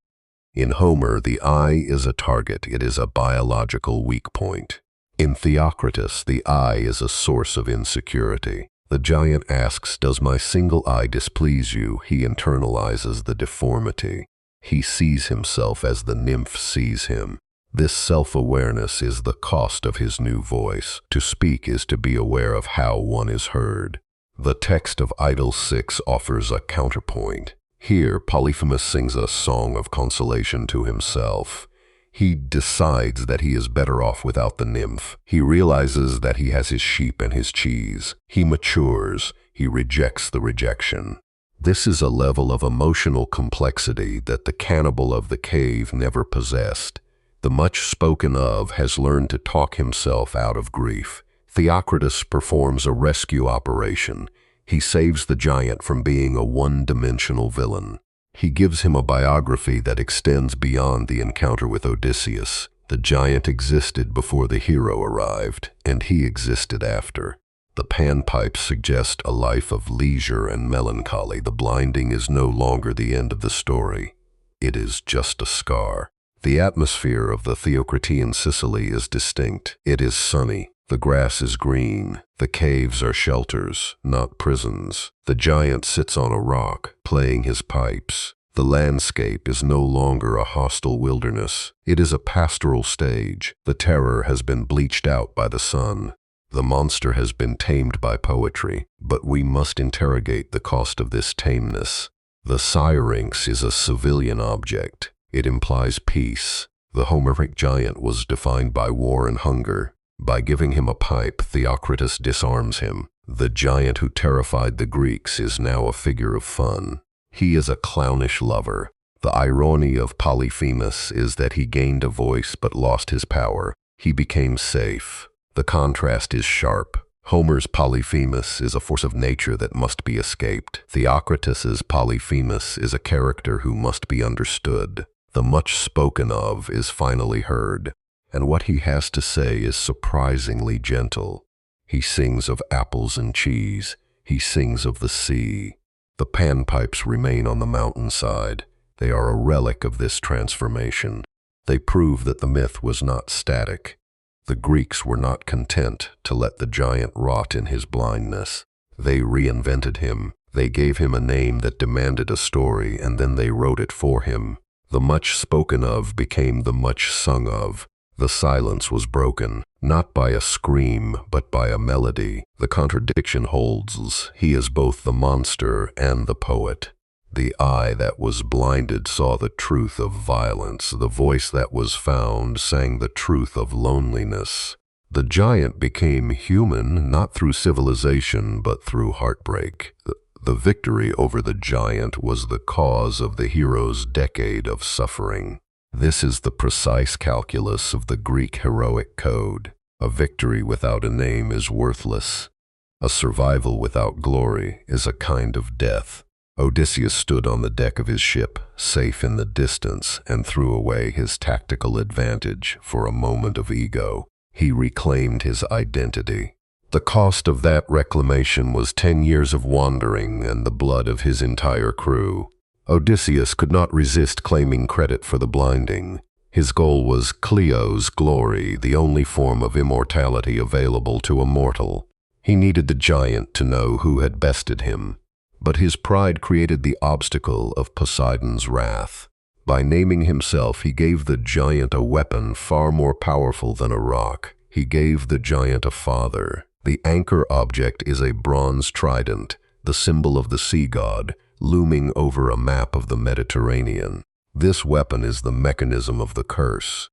In Homer, the eye is a target. It is a biological weak point. In Theocritus, the eye is a source of insecurity. The giant asks, "Does my single eye displease you?" He internalizes the deformity. He sees himself as the nymph sees him. This self-awareness is the cost of his new voice. To speak is to be aware of how one is heard. The text of Idyll 6 offers a counterpoint. Here, Polyphemus sings a song of consolation to himself. He decides that he is better off without the nymph. He realizes that he has his sheep and his cheese. He matures. He rejects the rejection. This is a level of emotional complexity that the cannibal of the cave never possessed. The much spoken of has learned to talk himself out of grief. Theocritus performs a rescue operation. He saves the giant from being a one-dimensional villain. He gives him a biography that extends beyond the encounter with Odysseus. The giant existed before the hero arrived, and he existed after. The panpipes suggest a life of leisure and melancholy. The blinding is no longer the end of the story. It is just a scar. The atmosphere of the Theocritean Sicily is distinct. It is sunny. The grass is green. The caves are shelters, not prisons. The giant sits on a rock, playing his pipes. The landscape is no longer a hostile wilderness. It is a pastoral stage. The terror has been bleached out by the sun. The monster has been tamed by poetry, but we must interrogate the cost of this tameness. The syrinx is a civilian object. It implies peace. The Homeric giant was defined by war and hunger. By giving him a pipe, Theocritus disarms him. The giant who terrified the Greeks is now a figure of fun. He is a clownish lover. The irony of Polyphemus is that he gained a voice but lost his power. He became safe. The contrast is sharp. Homer's Polyphemus is a force of nature that must be escaped. Theocritus's Polyphemus is a character who must be understood. The much spoken of is finally heard, and what he has to say is surprisingly gentle. He sings of apples and cheese. He sings of the sea. The panpipes remain on the mountainside. They are a relic of this transformation. They prove that the myth was not static. The Greeks were not content to let the giant rot in his blindness. They reinvented him. They gave him a name that demanded a story, and then they wrote it for him. The much spoken of became the much sung of. The silence was broken, not by a scream, but by a melody. The contradiction holds. He is both the monster and the poet. The eye that was blinded saw the truth of violence. The voice that was found sang the truth of loneliness. The giant became human, not through civilization, but through heartbreak. The victory over the giant was the cause of the hero's decade of suffering. This is the precise calculus of the Greek heroic code. A victory without a name is worthless. A survival without glory is a kind of death. Odysseus stood on the deck of his ship, safe in the distance, and threw away his tactical advantage for a moment of ego. He reclaimed his identity. The cost of that reclamation was 10 years of wandering and the blood of his entire crew. Odysseus could not resist claiming credit for the blinding. His goal was Cleo's glory, the only form of immortality available to a mortal. He needed the giant to know who had bested him. But his pride created the obstacle of Poseidon's wrath. By naming himself, he gave the giant a weapon far more powerful than a rock. He gave the giant a father. The anchor object is a bronze trident, the symbol of the sea god, looming over a map of the Mediterranean. This weapon is the mechanism of the curse.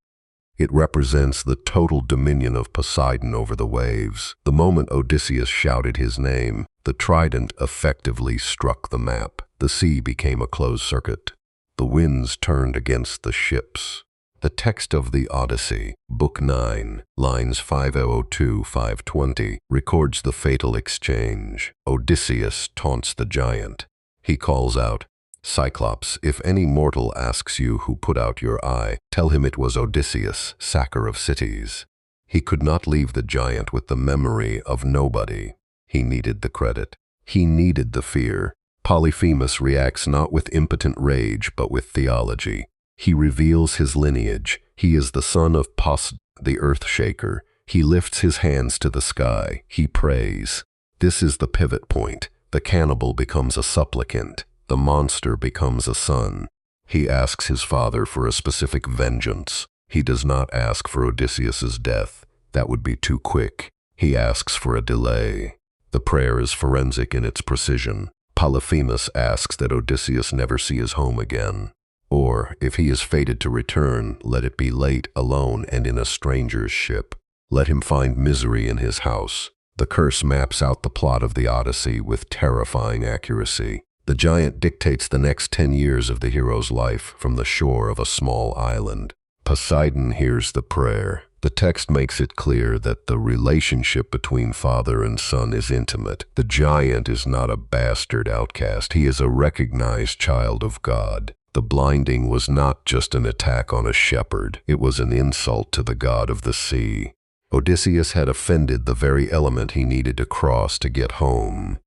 It represents the total dominion of Poseidon over the waves. The moment Odysseus shouted his name, the trident effectively struck the map. The sea became a closed circuit. The winds turned against the ships. The text of the Odyssey, Book 9, lines 502-520, records the fatal exchange. Odysseus taunts the giant. He calls out, "Cyclops, if any mortal asks you who put out your eye, tell him it was Odysseus, sacker of cities." He could not leave the giant with the memory of nobody. He needed the credit. He needed the fear. Polyphemus reacts not with impotent rage, but with theology. He reveals his lineage. He is the son of Poseidon, the earth shaker. He lifts his hands to the sky. He prays. This is the pivot point. The cannibal becomes a supplicant. The monster becomes a son. He asks his father for a specific vengeance. He does not ask for Odysseus's death. That would be too quick. He asks for a delay. The prayer is forensic in its precision. Polyphemus asks that Odysseus never see his home again. Or, if he is fated to return, let it be late, alone, and in a stranger's ship. Let him find misery in his house. The curse maps out the plot of the Odyssey with terrifying accuracy. The giant dictates the next 10 years of the hero's life from the shore of a small island. Poseidon hears the prayer. The text makes it clear that the relationship between father and son is intimate. The giant is not a bastard outcast. He is a recognized child of God. The blinding was not just an attack on a shepherd. It was an insult to the god of the sea. Odysseus had offended the very element he needed to cross to get home.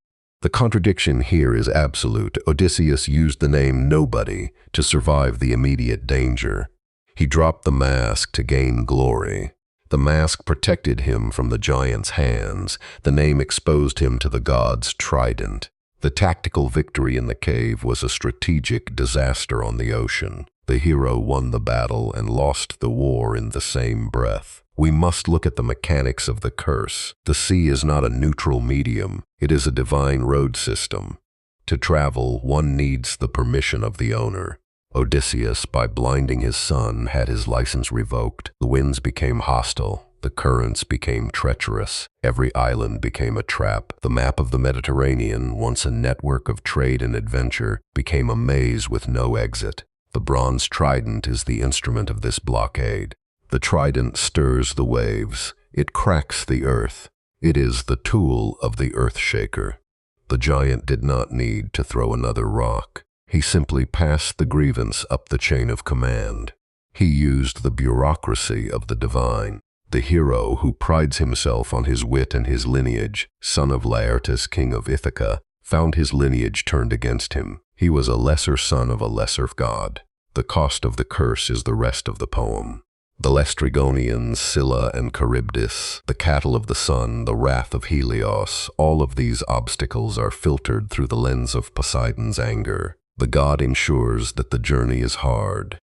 The contradiction here is absolute. Odysseus used the name nobody to survive the immediate danger. He dropped the mask to gain glory. The mask protected him from the giant's hands. The name exposed him to the god's trident. The tactical victory in the cave was a strategic disaster on the ocean. The hero won the battle and lost the war in the same breath. We must look at the mechanics of the curse. The sea is not a neutral medium. It is a divine road system. To travel, one needs the permission of the owner. Odysseus, by blinding his son, had his license revoked. The winds became hostile. The currents became treacherous. Every island became a trap. The map of the Mediterranean, once a network of trade and adventure, became a maze with no exit. The bronze trident is the instrument of this blockade. The trident stirs the waves. It cracks the earth. It is the tool of the earth shaker. The giant did not need to throw another rock. He simply passed the grievance up the chain of command. He used the bureaucracy of the divine. The hero who prides himself on his wit and his lineage, son of Laertes, king of Ithaca, found his lineage turned against him. He was a lesser son of a lesser god. The cost of the curse is the rest of the poem. The Laestrygonians, Scylla and Charybdis, the cattle of the sun, the wrath of Helios, all of these obstacles are filtered through the lens of Poseidon's anger. The god ensures that the journey is hard.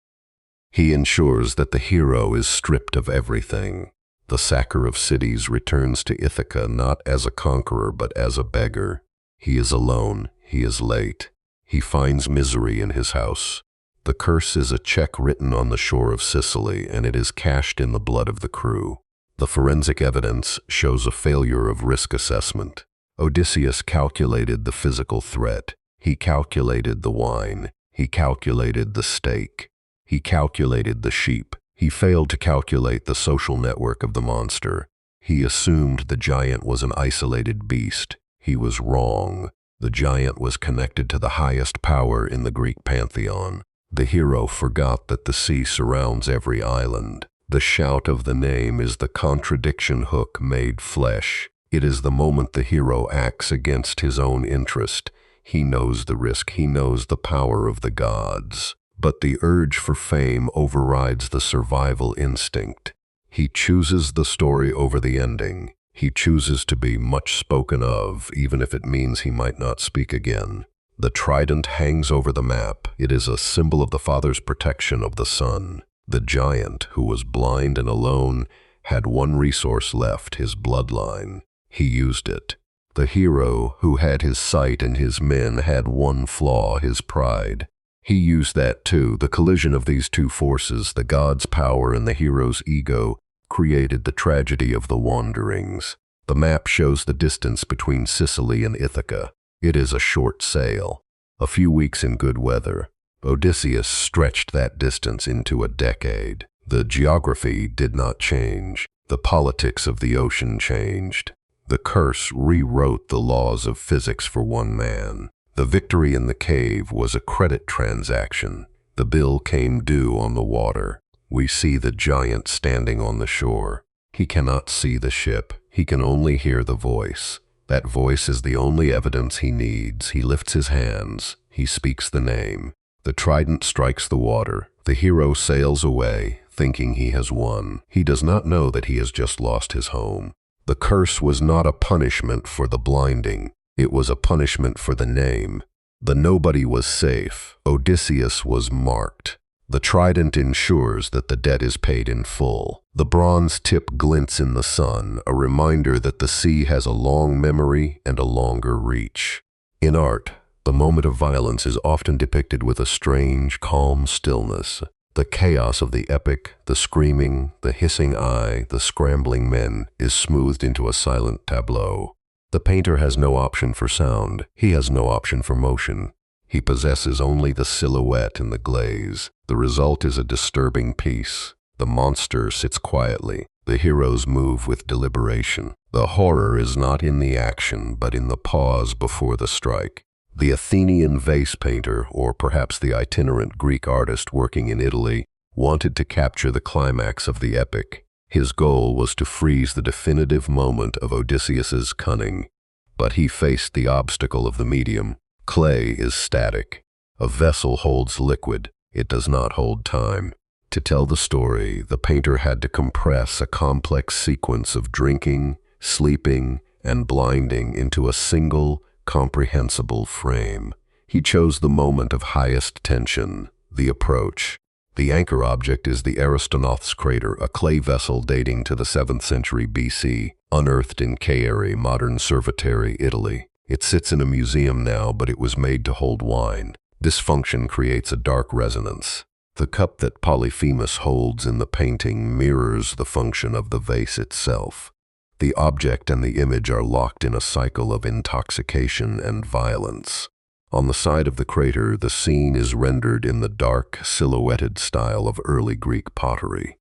He ensures that the hero is stripped of everything. The sacker of cities returns to Ithaca not as a conqueror but as a beggar. He is alone. He is late. He finds misery in his house. The curse is a check written on the shore of Sicily, and it is cashed in the blood of the crew. The forensic evidence shows a failure of risk assessment. Odysseus calculated the physical threat. He calculated the wine. He calculated the stake. He calculated the sheep. He failed to calculate the social network of the monster. He assumed the giant was an isolated beast. He was wrong. The giant was connected to the highest power in the Greek pantheon. The hero forgot that the sea surrounds every island. The shout of the name is the contradiction hook made flesh. It is the moment the hero acts against his own interest. He knows the risk. He knows the power of the gods. But the urge for fame overrides the survival instinct. He chooses the story over the ending. He chooses to be much spoken of, even if it means he might not speak again. The trident hangs over the map. It is a symbol of the father's protection of the son. The giant, who was blind and alone, had one resource left, his bloodline. He used it. The hero, who had his sight and his men, had one flaw, his pride. He used that too. The collision of these two forces, the god's power and the hero's ego, created the tragedy of the wanderings. The map shows the distance between Sicily and Ithaca. It is a short sail, a few weeks in good weather. Odysseus stretched that distance into a decade. The geography did not change. The politics of the ocean changed. The curse rewrote the laws of physics for one man. The victory in the cave was a credit transaction. The bill came due on the water. We see the giant standing on the shore. He cannot see the ship. He can only hear the voice. That voice is the only evidence he needs. He lifts his hands. He speaks the name. The trident strikes the water. The hero sails away, thinking he has won. He does not know that he has just lost his home. The curse was not a punishment for the blinding. It was a punishment for the name. The nobody was safe. Odysseus was marked. The trident ensures that the debt is paid in full. The bronze tip glints in the sun, a reminder that the sea has a long memory and a longer reach. In art, the moment of violence is often depicted with a strange, calm stillness. The chaos of the epic, the screaming, the hissing eye, the scrambling men, is smoothed into a silent tableau. The painter has no option for sound. He has no option for motion. He possesses only the silhouette and the glaze. The result is a disturbing piece. The monster sits quietly. The heroes move with deliberation. The horror is not in the action, but in the pause before the strike. The Athenian vase painter, or perhaps the itinerant Greek artist working in Italy, wanted to capture the climax of the epic. His goal was to freeze the definitive moment of Odysseus's cunning. But he faced the obstacle of the medium. Clay is static. A vessel holds liquid. It does not hold time. To tell the story, the painter had to compress a complex sequence of drinking, sleeping, and blinding into a single, comprehensible frame. He chose the moment of highest tension, the approach. The anchor object is the Aristonauth's crater, a clay vessel dating to the 7th century BC, unearthed in Caere, modern Cerveteri, Italy. It sits in a museum now, but it was made to hold wine. This function creates a dark resonance. The cup that Polyphemus holds in the painting mirrors the function of the vase itself. The object and the image are locked in a cycle of intoxication and violence. On the side of the crater, the scene is rendered in the dark, silhouetted style of early Greek pottery.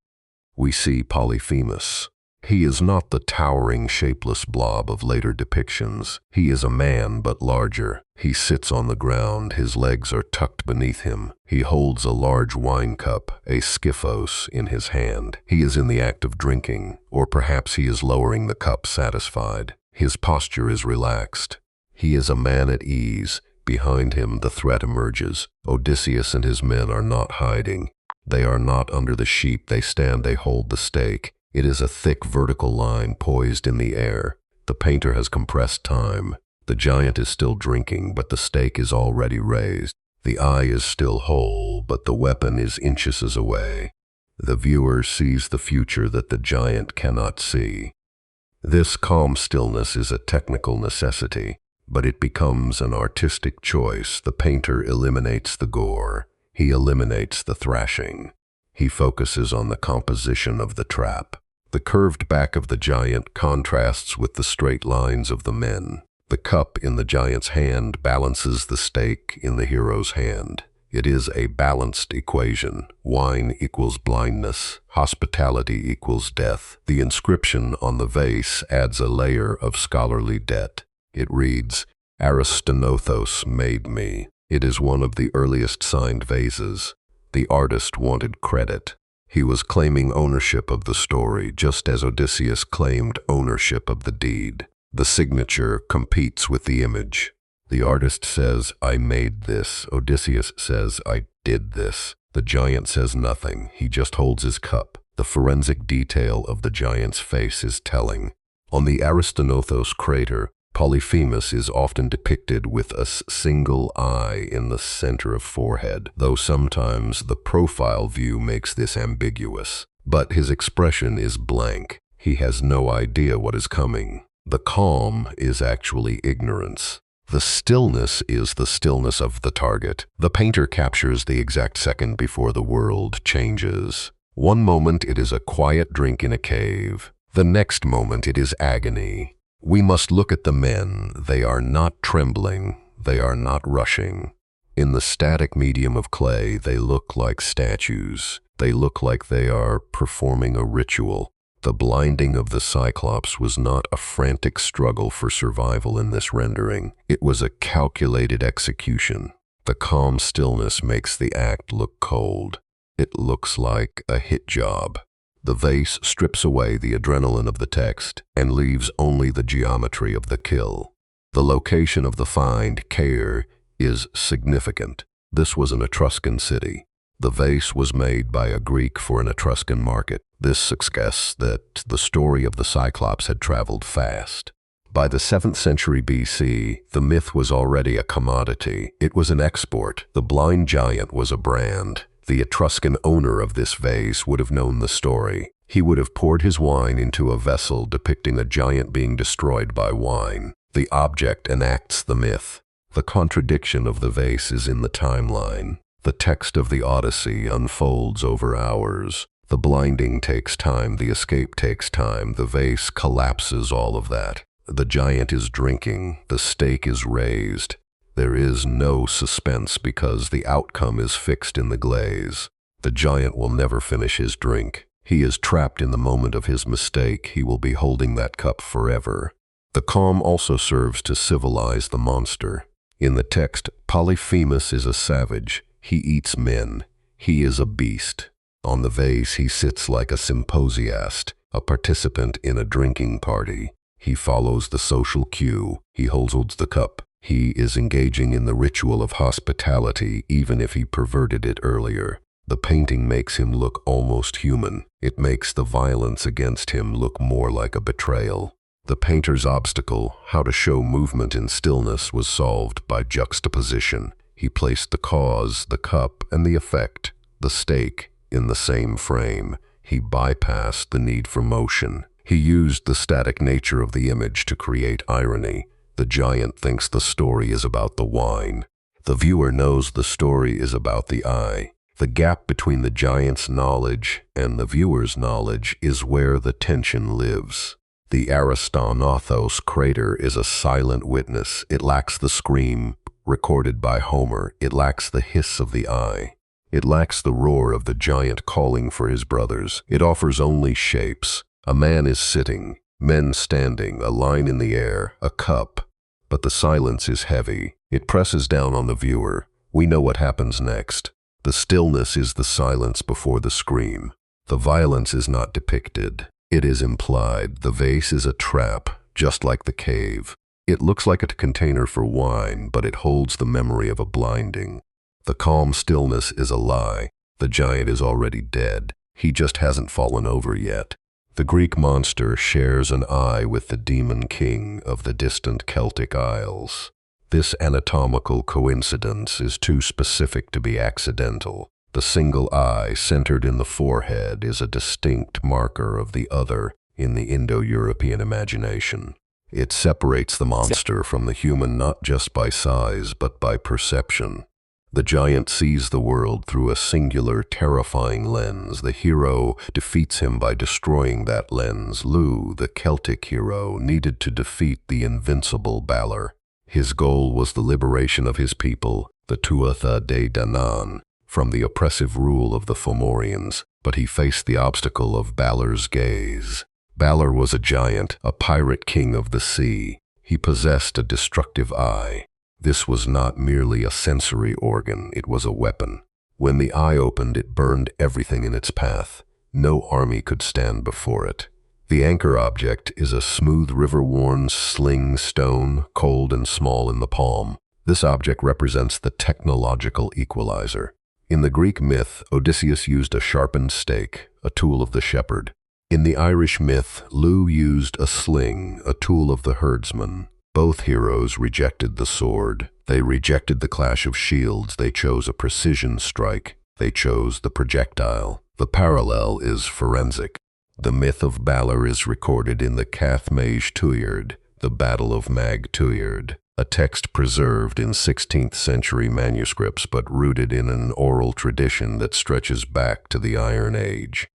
We see Polyphemus. He is not the towering, shapeless blob of later depictions. He is a man, but larger. He sits on the ground. His legs are tucked beneath him. He holds a large wine cup, a skyphos, in his hand. He is in the act of drinking, or perhaps he is lowering the cup satisfied. His posture is relaxed. He is a man at ease. Behind him, the threat emerges. Odysseus and his men are not hiding. They are not under the sheep. They stand, they hold the stake. It is a thick vertical line poised in the air. The painter has compressed time. The giant is still drinking, but the stake is already raised. The eye is still whole, but the weapon is inches away. The viewer sees the future that the giant cannot see. This calm stillness is a technical necessity, but it becomes an artistic choice. The painter eliminates the gore. He eliminates the thrashing. He focuses on the composition of the trap. The curved back of the giant contrasts with the straight lines of the men. The cup in the giant's hand balances the stake in the hero's hand. It is a balanced equation. Wine equals blindness. Hospitality equals death. The inscription on the vase adds a layer of scholarly debt. It reads, "Aristonothos made me." It is one of the earliest signed vases. The artist wanted credit. He was claiming ownership of the story, just as Odysseus claimed ownership of the deed. The signature competes with the image. The artist says, "I made this." Odysseus says, "I did this." The giant says nothing. He just holds his cup. The forensic detail of the giant's face is telling. On the Aristonothos crater, Polyphemus is often depicted with a single eye in the center of forehead, though sometimes the profile view makes this ambiguous. But his expression is blank. He has no idea what is coming. The calm is actually ignorance. The stillness is the stillness of the target. The painter captures the exact second before the world changes. One moment it is a quiet drink in a cave. The next moment it is agony. We must look at the men. They are not trembling. They are not rushing. In the static medium of clay, they look like statues. They look like they are performing a ritual. The blinding of the Cyclops was not a frantic struggle for survival in this rendering. It was a calculated execution. The calm stillness makes the act look cold. It looks like a hit job. The vase strips away the adrenaline of the text and leaves only the geometry of the kill. The location of the find, Caer, is significant. This was an Etruscan city. The vase was made by a Greek for an Etruscan market. This suggests that the story of the Cyclops had traveled fast. By the 7th century BC, the myth was already a commodity. It was an export. The blind giant was a brand. The Etruscan owner of this vase would have known the story. He would have poured his wine into a vessel depicting a giant being destroyed by wine. The object enacts the myth. The contradiction of the vase is in the timeline. The text of the Odyssey unfolds over hours. The blinding takes time, the escape takes time, the vase collapses all of that. The giant is drinking, the stake is raised. There is no suspense because the outcome is fixed in the glaze. The giant will never finish his drink. He is trapped in the moment of his mistake. He will be holding that cup forever. The calm also serves to civilize the monster. In the text, Polyphemus is a savage. He eats men. He is a beast. On the vase, he sits like a symposiast, a participant in a drinking party. He follows the social cue. He holds the cup. He is engaging in the ritual of hospitality, even if he perverted it earlier. The painting makes him look almost human. It makes the violence against him look more like a betrayal. The painter's obstacle, how to show movement in stillness, was solved by juxtaposition. He placed the cause, the cup, and the effect, the stake, in the same frame. He bypassed the need for motion. He used the static nature of the image to create irony. The giant thinks the story is about the wine. The viewer knows the story is about the eye. The gap between the giant's knowledge and the viewer's knowledge is where the tension lives. The Aristonothos crater is a silent witness. It lacks the scream recorded by Homer. It lacks the hiss of the eye. It lacks the roar of the giant calling for his brothers. It offers only shapes. A man is sitting, men standing, a line in the air, a cup. But the silence is heavy. It presses down on the viewer. We know what happens next. The stillness is the silence before the scream. The violence is not depicted. It is implied. The vase is a trap, just like the cave. It looks like a container for wine, but it holds the memory of a blinding. The calm stillness is a lie. The giant is already dead. He just hasn't fallen over yet. The Greek monster shares an eye with the demon king of the distant Celtic Isles. This anatomical coincidence is too specific to be accidental. The single eye centered in the forehead is a distinct marker of the other in the Indo-European imagination. It separates the monster from the human not just by size, but by perception. The giant sees the world through a singular, terrifying lens. The hero defeats him by destroying that lens. Lu, the Celtic hero, needed to defeat the invincible Balor. His goal was the liberation of his people, the Tuatha De Danann, from the oppressive rule of the Fomorians, but he faced the obstacle of Balor's gaze. Balor was a giant, a pirate king of the sea. He possessed a destructive eye. This was not merely a sensory organ, it was a weapon. When the eye opened, it burned everything in its path. No army could stand before it. The anchor object is a smooth river-worn sling stone, cold and small in the palm. This object represents the technological equalizer. In the Greek myth, Odysseus used a sharpened stake, a tool of the shepherd. In the Irish myth, Lugh used a sling, a tool of the herdsman. Both heroes rejected the sword. They rejected the clash of shields. They chose a precision strike. They chose the projectile. The parallel is forensic. The myth of Balor is recorded in the Cathmaige Tuired, the Battle of Mag Tuired, a text preserved in 16th century manuscripts but rooted in an oral tradition that stretches back to the Iron Age.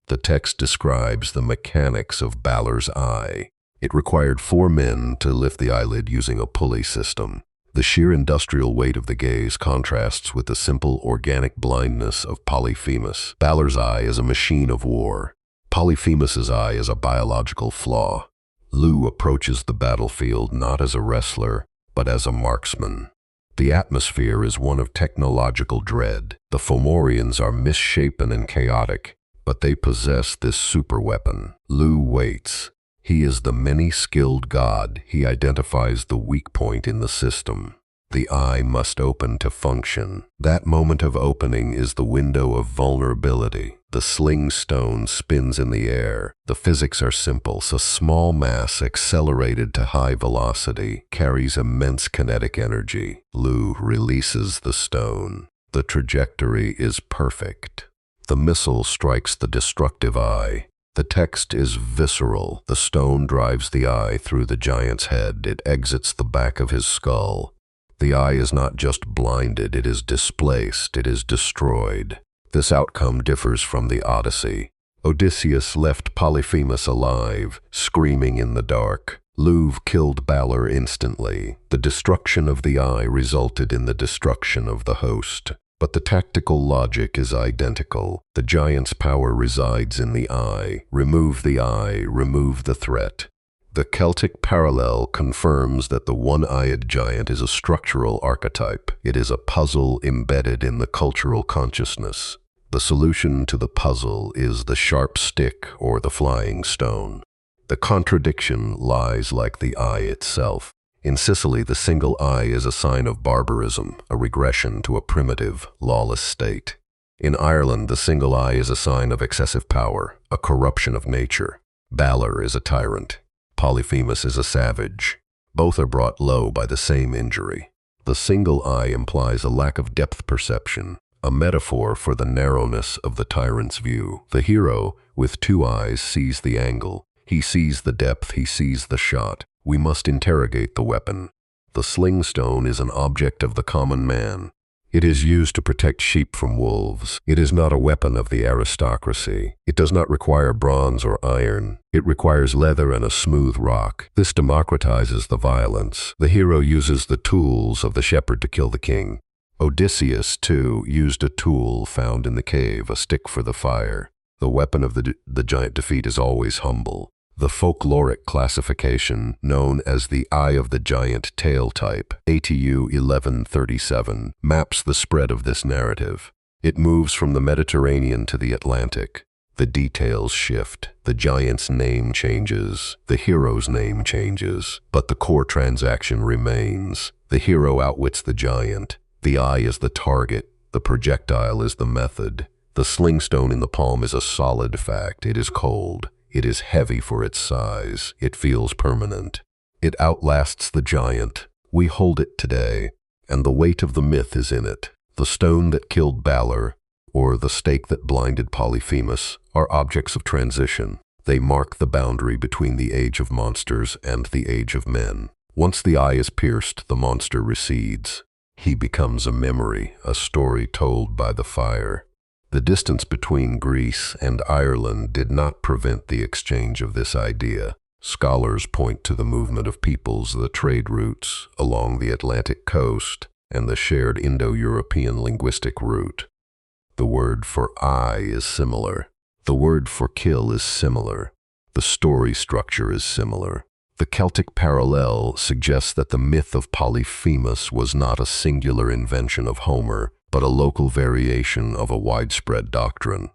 The text describes the mechanics of Balor's eye. It required 4 men to lift the eyelid using a pulley system. The sheer industrial weight of the gaze contrasts with the simple organic blindness of Polyphemus. Balor's eye is a machine of war. Polyphemus's eye is a biological flaw. Lugh approaches the battlefield not as a wrestler, but as a marksman. The atmosphere is one of technological dread. The Fomorians are misshapen and chaotic, but they possess this superweapon. Lugh waits. He is the many-skilled god. He identifies the weak point in the system. The eye must open to function. That moment of opening is the window of vulnerability. The sling stone spins in the air. The physics are simple. A small mass accelerated to high velocity carries immense kinetic energy. Lugh releases the stone. The trajectory is perfect. The missile strikes the destructive eye. The text is visceral. The stone drives the eye through the giant's head. It exits the back of his skull. The eye is not just blinded, it is displaced, it is destroyed. This outcome differs from the Odyssey. Odysseus left Polyphemus alive, screaming in the dark. Lugh killed Balor instantly. The destruction of the eye resulted in the destruction of the host. But the tactical logic is identical. The giant's power resides in the eye. Remove the eye, remove the threat. The Celtic Parallel confirms that the one-eyed giant is a structural archetype. It is a puzzle embedded in the cultural consciousness. The solution to the puzzle is the sharp stick or the flying stone. The contradiction lies like the eye itself. In Sicily, the single eye is a sign of barbarism, a regression to a primitive, lawless state. In Ireland, the single eye is a sign of excessive power, a corruption of nature. Balor is a tyrant. Polyphemus is a savage. Both are brought low by the same injury. The single eye implies a lack of depth perception, a metaphor for the narrowness of the tyrant's view. The hero, with 2 eyes, sees the angle. He sees the depth, he sees the shot. We must interrogate the weapon. The sling stone is an object of the common man. It is used to protect sheep from wolves. It is not a weapon of the aristocracy. It does not require bronze or iron. It requires leather and a smooth rock. This democratizes the violence. The hero uses the tools of the shepherd to kill the king. Odysseus, too, used a tool found in the cave, a stick for the fire. The weapon of the giant defeat is always humble. The folkloric classification, known as the Eye of the Giant Tail type, ATU 1137, maps the spread of this narrative. It moves from the Mediterranean to the Atlantic. The details shift. The giant's name changes. The hero's name changes. But the core transaction remains. The hero outwits the giant. The eye is the target. The projectile is the method. The sling stone in the palm is a solid fact. It is cold. It is heavy for its size. It feels permanent. It outlasts the giant. We hold it today, and the weight of the myth is in it. The stone that killed Balor, or the stake that blinded Polyphemus, are objects of transition. They mark the boundary between the age of monsters and the age of men. Once the eye is pierced, the monster recedes. He becomes a memory, a story told by the fire. The distance between Greece and Ireland did not prevent the exchange of this idea. Scholars point to the movement of peoples, the trade routes along the Atlantic coast, and the shared Indo-European linguistic route. The word for eye is similar. The word for kill is similar. The story structure is similar. The Celtic Parallel suggests that the myth of Polyphemus was not a singular invention of Homer, but a local variation of a widespread doctrine.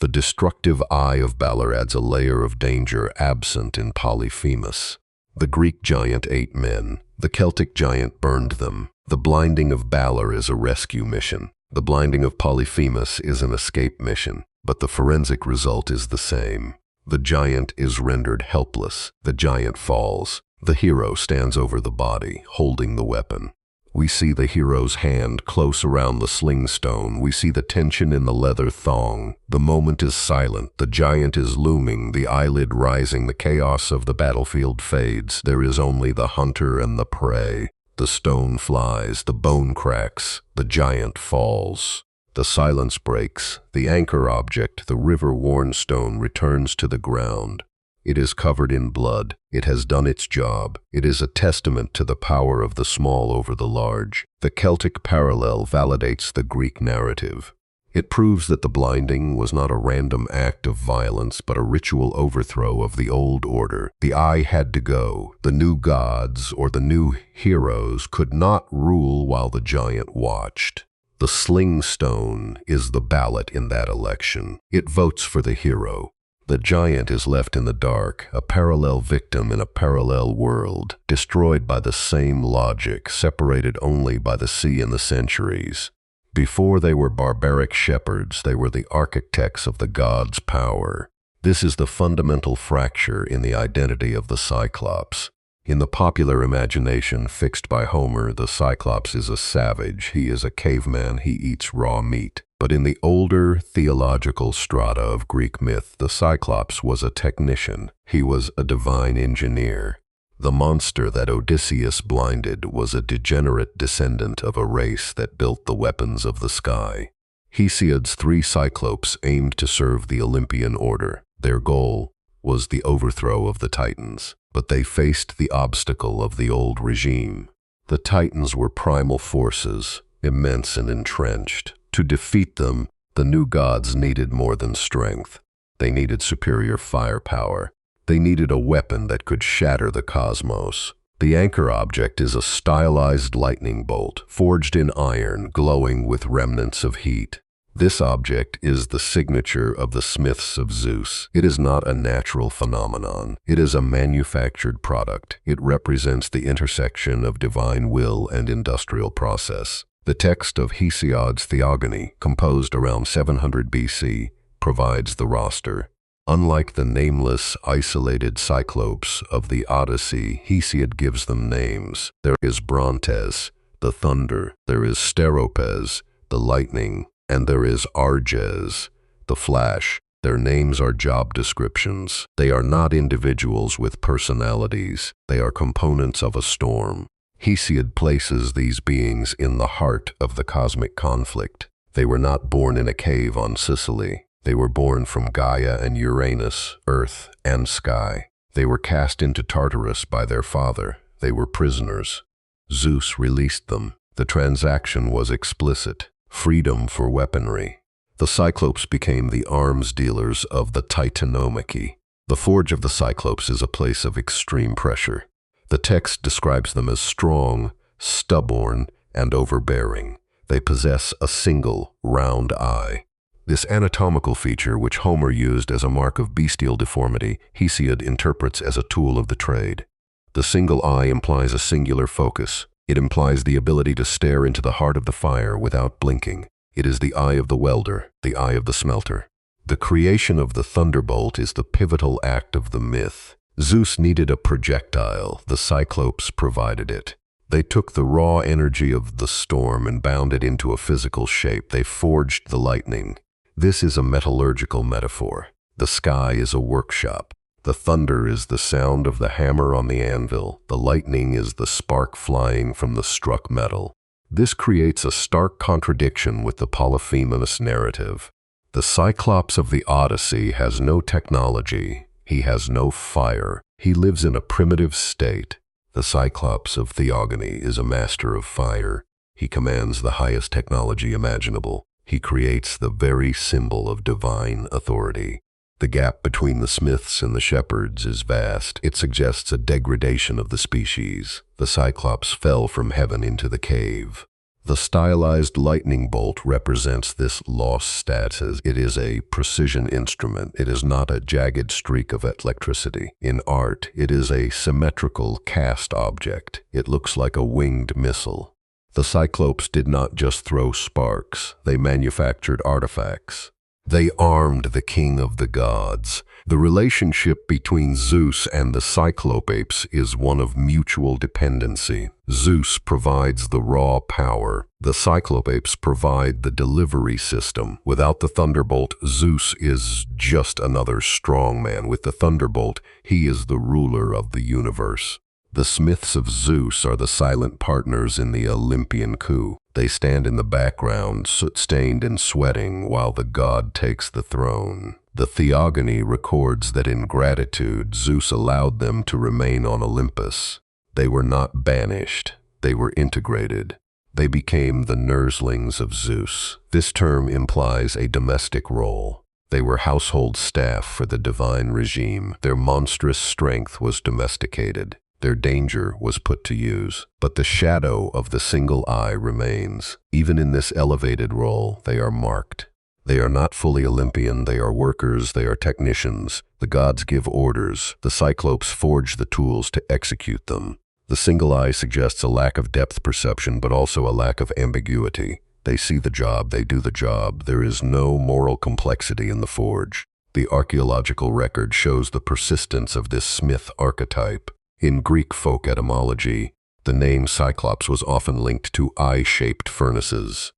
The destructive eye of Balor adds a layer of danger absent in Polyphemus. The Greek giant ate men. The Celtic giant burned them. The blinding of Balor is a rescue mission. The blinding of Polyphemus is an escape mission, but the forensic result is the same. The giant is rendered helpless. The giant falls. The hero stands over the body, holding the weapon. We see the hero's hand close around the sling stone. We see the tension in the leather thong. The moment is silent. The giant is looming, the eyelid rising. The chaos of the battlefield fades. There is only the hunter and the prey. The stone flies. The bone cracks. The giant falls. The silence breaks. The anchor object, the river-worn stone, returns to the ground. It is covered in blood. It has done its job. It is a testament to the power of the small over the large. The Celtic Parallel validates the Greek narrative. It proves that the blinding was not a random act of violence, but a ritual overthrow of the old order. The eye had to go. The new gods, or the new heroes, could not rule while the giant watched. The sling stone is the ballot in that election. It votes for the hero. The giant is left in the dark, a parallel victim in a parallel world, destroyed by the same logic, separated only by the sea and the centuries. Before they were barbaric shepherds, they were the architects of the gods' power. This is the fundamental fracture in the identity of the Cyclops. In the popular imagination fixed by Homer, the Cyclops is a savage. He is a caveman. He eats raw meat. But in the older theological strata of Greek myth, the Cyclops was a technician. He was a divine engineer. The monster that Odysseus blinded was a degenerate descendant of a race that built the weapons of the sky. Hesiod's 3 Cyclopes aimed to serve the Olympian order. Their goal was the overthrow of the Titans, but they faced the obstacle of the old regime. The Titans were primal forces, immense and entrenched. To defeat them, the new gods needed more than strength. They needed superior firepower. They needed a weapon that could shatter the cosmos. The anchor object is a stylized lightning bolt, forged in iron, glowing with remnants of heat. This object is the signature of the Smiths of Zeus. It is not a natural phenomenon. It is a manufactured product. It represents the intersection of divine will and industrial process. The text of Hesiod's Theogony, composed around 700 BC, provides the roster. Unlike the nameless, isolated Cyclopes of the Odyssey, Hesiod gives them names. There is Brontes, the thunder. There is Steropes, the lightning. And there is Arges, the flash. Their names are job descriptions. They are not individuals with personalities. They are components of a storm. Hesiod places these beings in the heart of the cosmic conflict. They were not born in a cave on Sicily. They were born from Gaia and Uranus, earth and sky. They were cast into Tartarus by their father. They were prisoners. Zeus released them. The transaction was explicit. Freedom for weaponry. The Cyclopes became the arms dealers of the Titanomachy. The forge of the Cyclopes is a place of extreme pressure. The text describes them as strong, stubborn, and overbearing. They possess a single, round eye. This anatomical feature, which Homer used as a mark of bestial deformity, Hesiod interprets as a tool of the trade. The single eye implies a singular focus. It implies the ability to stare into the heart of the fire without blinking. It is the eye of the welder, the eye of the smelter. The creation of the thunderbolt is the pivotal act of the myth. Zeus needed a projectile. The Cyclopes provided it. They took the raw energy of the storm and bound it into a physical shape. They forged the lightning. This is a metallurgical metaphor. The sky is a workshop. The thunder is the sound of the hammer on the anvil. The lightning is the spark flying from the struck metal. This creates a stark contradiction with the Polyphemus narrative. The Cyclops of the Odyssey has no technology. He has no fire. He lives in a primitive state. The Cyclops of Theogony is a master of fire. He commands the highest technology imaginable. He creates the very symbol of divine authority. The gap between the Smiths and the shepherds is vast. It suggests a degradation of the species. The Cyclops fell from heaven into the cave. The stylized lightning bolt represents this lost status. It is a precision instrument. It is not a jagged streak of electricity. In art, it is a symmetrical cast object. It looks like a winged missile. The Cyclops did not just throw sparks. They manufactured artifacts. They armed the king of the gods. The relationship between Zeus and the Cyclopes is one of mutual dependency. Zeus provides the raw power. The Cyclopes provide the delivery system. Without the thunderbolt, Zeus is just another strongman. With the thunderbolt, he is the ruler of the universe. The Smiths of Zeus are the silent partners in the Olympian coup. They stand in the background, soot-stained and sweating, while the god takes the throne. The Theogony records that in gratitude, Zeus allowed them to remain on Olympus. They were not banished. They were integrated. They became the nurslings of Zeus. This term implies a domestic role. They were household staff for the divine regime. Their monstrous strength was domesticated. Their danger was put to use, but the shadow of the single eye remains. Even in this elevated role, they are marked. They are not fully Olympian, they are workers, they are technicians. The gods give orders. The Cyclopes forge the tools to execute them. The single eye suggests a lack of depth perception, but also a lack of ambiguity. They see the job, they do the job. There is no moral complexity in the forge. The archaeological record shows the persistence of this smith archetype. In Greek folk etymology, the name Cyclops was often linked to eye-shaped furnaces.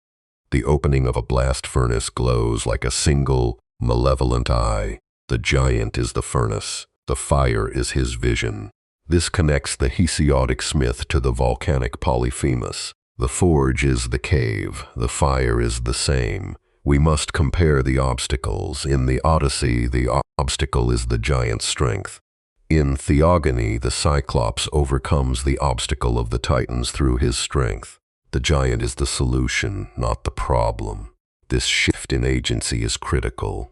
The opening of a blast furnace glows like a single, malevolent eye. The giant is the furnace. The fire is his vision. This connects the Hesiodic smith to the volcanic Polyphemus. The forge is the cave. The fire is the same. We must compare the obstacles. In the Odyssey, the obstacle is the giant's strength. In Theogony, the Cyclops overcomes the obstacle of the Titans through his strength. The giant is the solution, not the problem. This shift in agency is critical.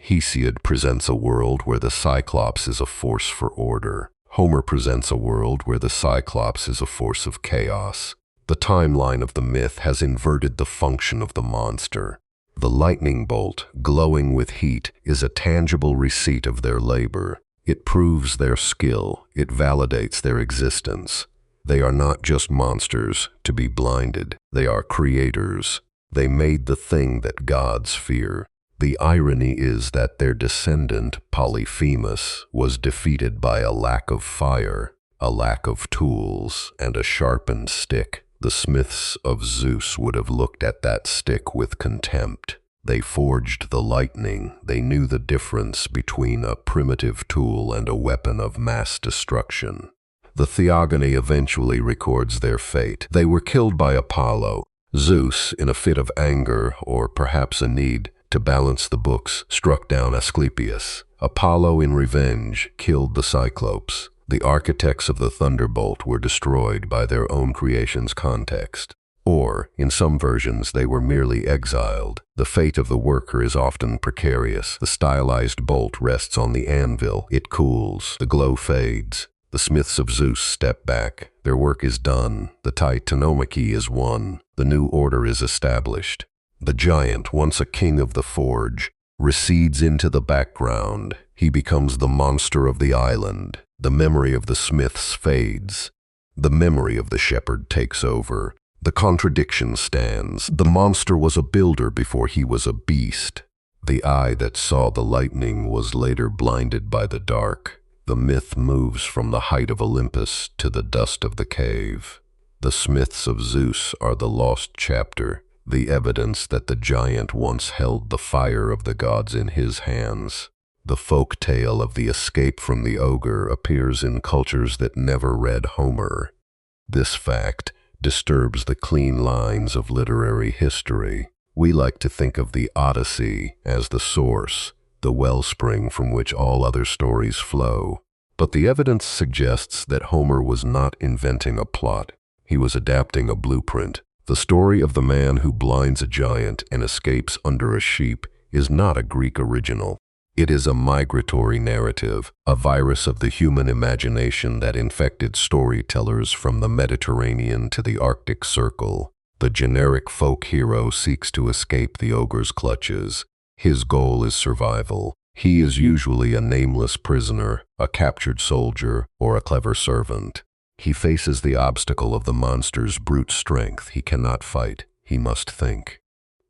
Hesiod presents a world where the Cyclops is a force for order. Homer presents a world where the Cyclops is a force of chaos. The timeline of the myth has inverted the function of the monster. The lightning bolt, glowing with heat, is a tangible receipt of their labor. It proves their skill. It validates their existence. They are not just monsters to be blinded. They are creators. They made the thing that gods fear. The irony is that their descendant, Polyphemus, was defeated by a lack of fire, a lack of tools, and a sharpened stick. The Smiths of Zeus would have looked at that stick with contempt. They forged the lightning. They knew the difference between a primitive tool and a weapon of mass destruction. The Theogony eventually records their fate. They were killed by Apollo. Zeus, in a fit of anger or perhaps a need to balance the books, struck down Asclepius. Apollo, in revenge, killed the Cyclopes. The architects of the thunderbolt were destroyed by their own creation's context. Or, in some versions, they were merely exiled. The fate of the worker is often precarious. The stylized bolt rests on the anvil. It cools. The glow fades. The Smiths of Zeus step back. Their work is done. The Titanomachy is won. The new order is established. The giant, once a king of the forge, recedes into the background. He becomes the monster of the island. The memory of the smiths fades. The memory of the shepherd takes over. The contradiction stands. The monster was a builder before he was a beast. The eye that saw the lightning was later blinded by the dark. The myth moves from the height of Olympus to the dust of the cave. The Smiths of Zeus are the lost chapter, the evidence that the giant once held the fire of the gods in his hands. The folk tale of the escape from the ogre appears in cultures that never read Homer. This fact disturbs the clean lines of literary history. We like to think of the Odyssey as the source, the wellspring from which all other stories flow. But the evidence suggests that Homer was not inventing a plot. He was adapting a blueprint. The story of the man who blinds a giant and escapes under a sheep is not a Greek original. It is a migratory narrative, a virus of the human imagination that infected storytellers from the Mediterranean to the Arctic Circle. The generic folk hero seeks to escape the ogre's clutches. His goal is survival. He is usually a nameless prisoner, a captured soldier, or a clever servant. He faces the obstacle of the monster's brute strength. He cannot fight. He must think.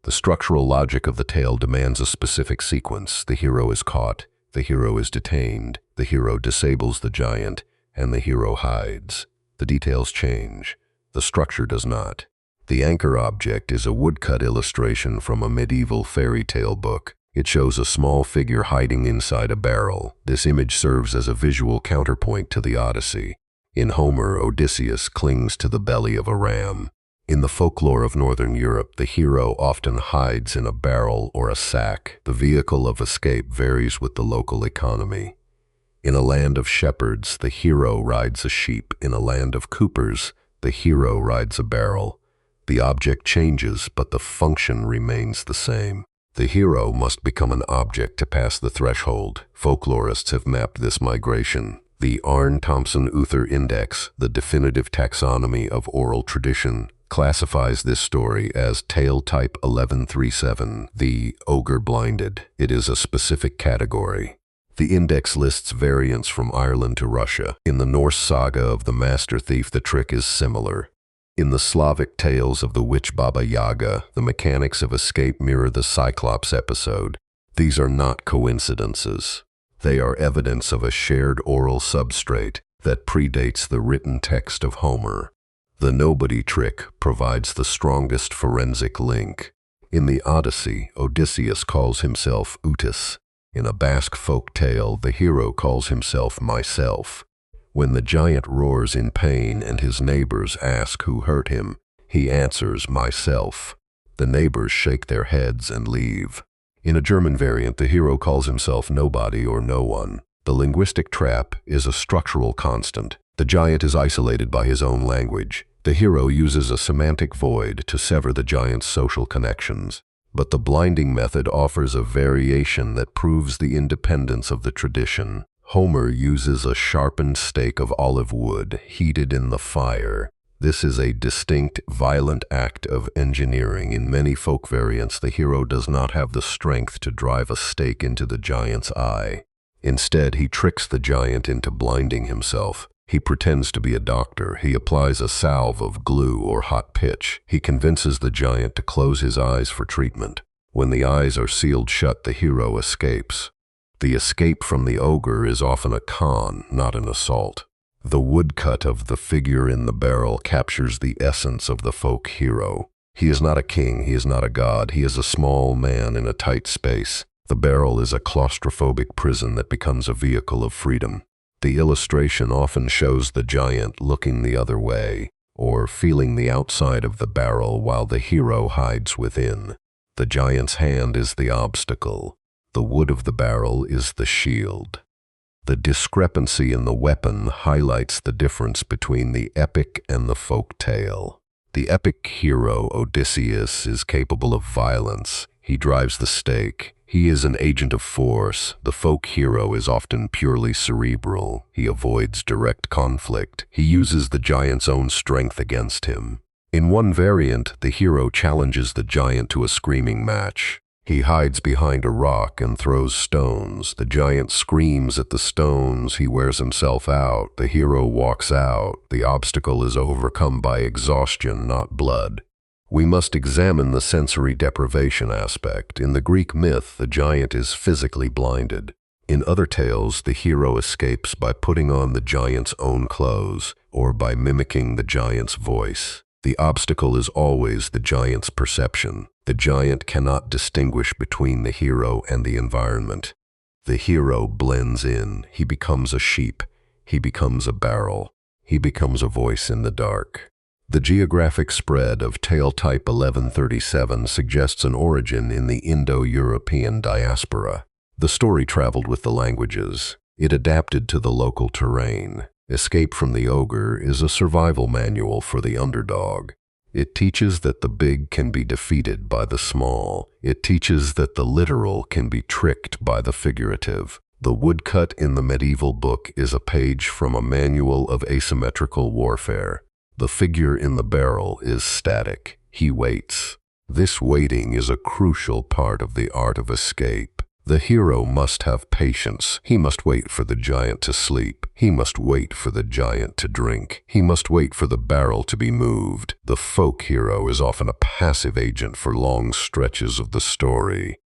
The structural logic of the tale demands a specific sequence. The hero is caught. The hero is detained. The hero disables the giant, and the hero hides. The details change. The structure does not. The anchor object is a woodcut illustration from a medieval fairy tale book. It shows a small figure hiding inside a barrel. This image serves as a visual counterpoint to the Odyssey. In Homer, Odysseus clings to the belly of a ram. In the folklore of Northern Europe, the hero often hides in a barrel or a sack. The vehicle of escape varies with the local economy. In a land of shepherds, the hero rides a sheep. In a land of coopers, the hero rides a barrel. The object changes, but the function remains the same. The hero must become an object to pass the threshold. Folklorists have mapped this migration. The Arne Thompson-Uther Index, the definitive taxonomy of oral tradition, classifies this story as tale type 1137, the ogre blinded. It is a specific category. The index lists variants from Ireland to Russia. In the Norse saga of the master thief, the trick is similar. In the Slavic tales of the witch Baba Yaga, the mechanics of escape mirror the Cyclops episode. These are not coincidences. They are evidence of a shared oral substrate that predates the written text of Homer. The nobody trick provides the strongest forensic link. In the Odyssey, Odysseus calls himself Utis. In a Basque folk tale, the hero calls himself myself. When the giant roars in pain and his neighbors ask who hurt him, he answers, myself. The neighbors shake their heads and leave. In a German variant, the hero calls himself nobody or no one. The linguistic trap is a structural constant. The giant is isolated by his own language. The hero uses a semantic void to sever the giant's social connections. But the blinding method offers a variation that proves the independence of the tradition. Homer uses a sharpened stake of olive wood heated in the fire. This is a distinct, violent act of engineering. In many folk variants, the hero does not have the strength to drive a stake into the giant's eye. Instead, he tricks the giant into blinding himself. He pretends to be a doctor. He applies a salve of glue or hot pitch. He convinces the giant to close his eyes for treatment. When the eyes are sealed shut, the hero escapes. The escape from the ogre is often a con, not an assault. The woodcut of the figure in the barrel captures the essence of the folk hero. He is not a king, he is not a god, he is a small man in a tight space. The barrel is a claustrophobic prison that becomes a vehicle of freedom. The illustration often shows the giant looking the other way, or feeling the outside of the barrel while the hero hides within. The giant's hand is the obstacle. The wood of the barrel is the shield. The discrepancy in the weapon highlights the difference between the epic and the folk tale. The epic hero, Odysseus, is capable of violence. He drives the stake. He is an agent of force. The folk hero is often purely cerebral. He avoids direct conflict. He uses the giant's own strength against him. In one variant, the hero challenges the giant to a screaming match. He hides behind a rock and throws stones. The giant screams at the stones. He wears himself out. The hero walks out. The obstacle is overcome by exhaustion, not blood. We must examine the sensory deprivation aspect. In the Greek myth, the giant is physically blinded. In other tales, the hero escapes by putting on the giant's own clothes or by mimicking the giant's voice. The obstacle is always the giant's perception. The giant cannot distinguish between the hero and the environment. The hero blends in. He becomes a sheep. He becomes a barrel. He becomes a voice in the dark. The geographic spread of tale type 1137 suggests an origin in the Indo-European diaspora. The story traveled with the languages. It adapted to the local terrain. Escape from the Ogre is a survival manual for the underdog. It teaches that the big can be defeated by the small. It teaches that the literal can be tricked by the figurative. The woodcut in the medieval book is a page from a manual of asymmetrical warfare. The figure in the barrel is static. He waits. This waiting is a crucial part of the art of escape. The hero must have patience. He must wait for the giant to sleep. He must wait for the giant to drink. He must wait for the barrel to be moved. The folk hero is often a passive agent for long stretches of the story.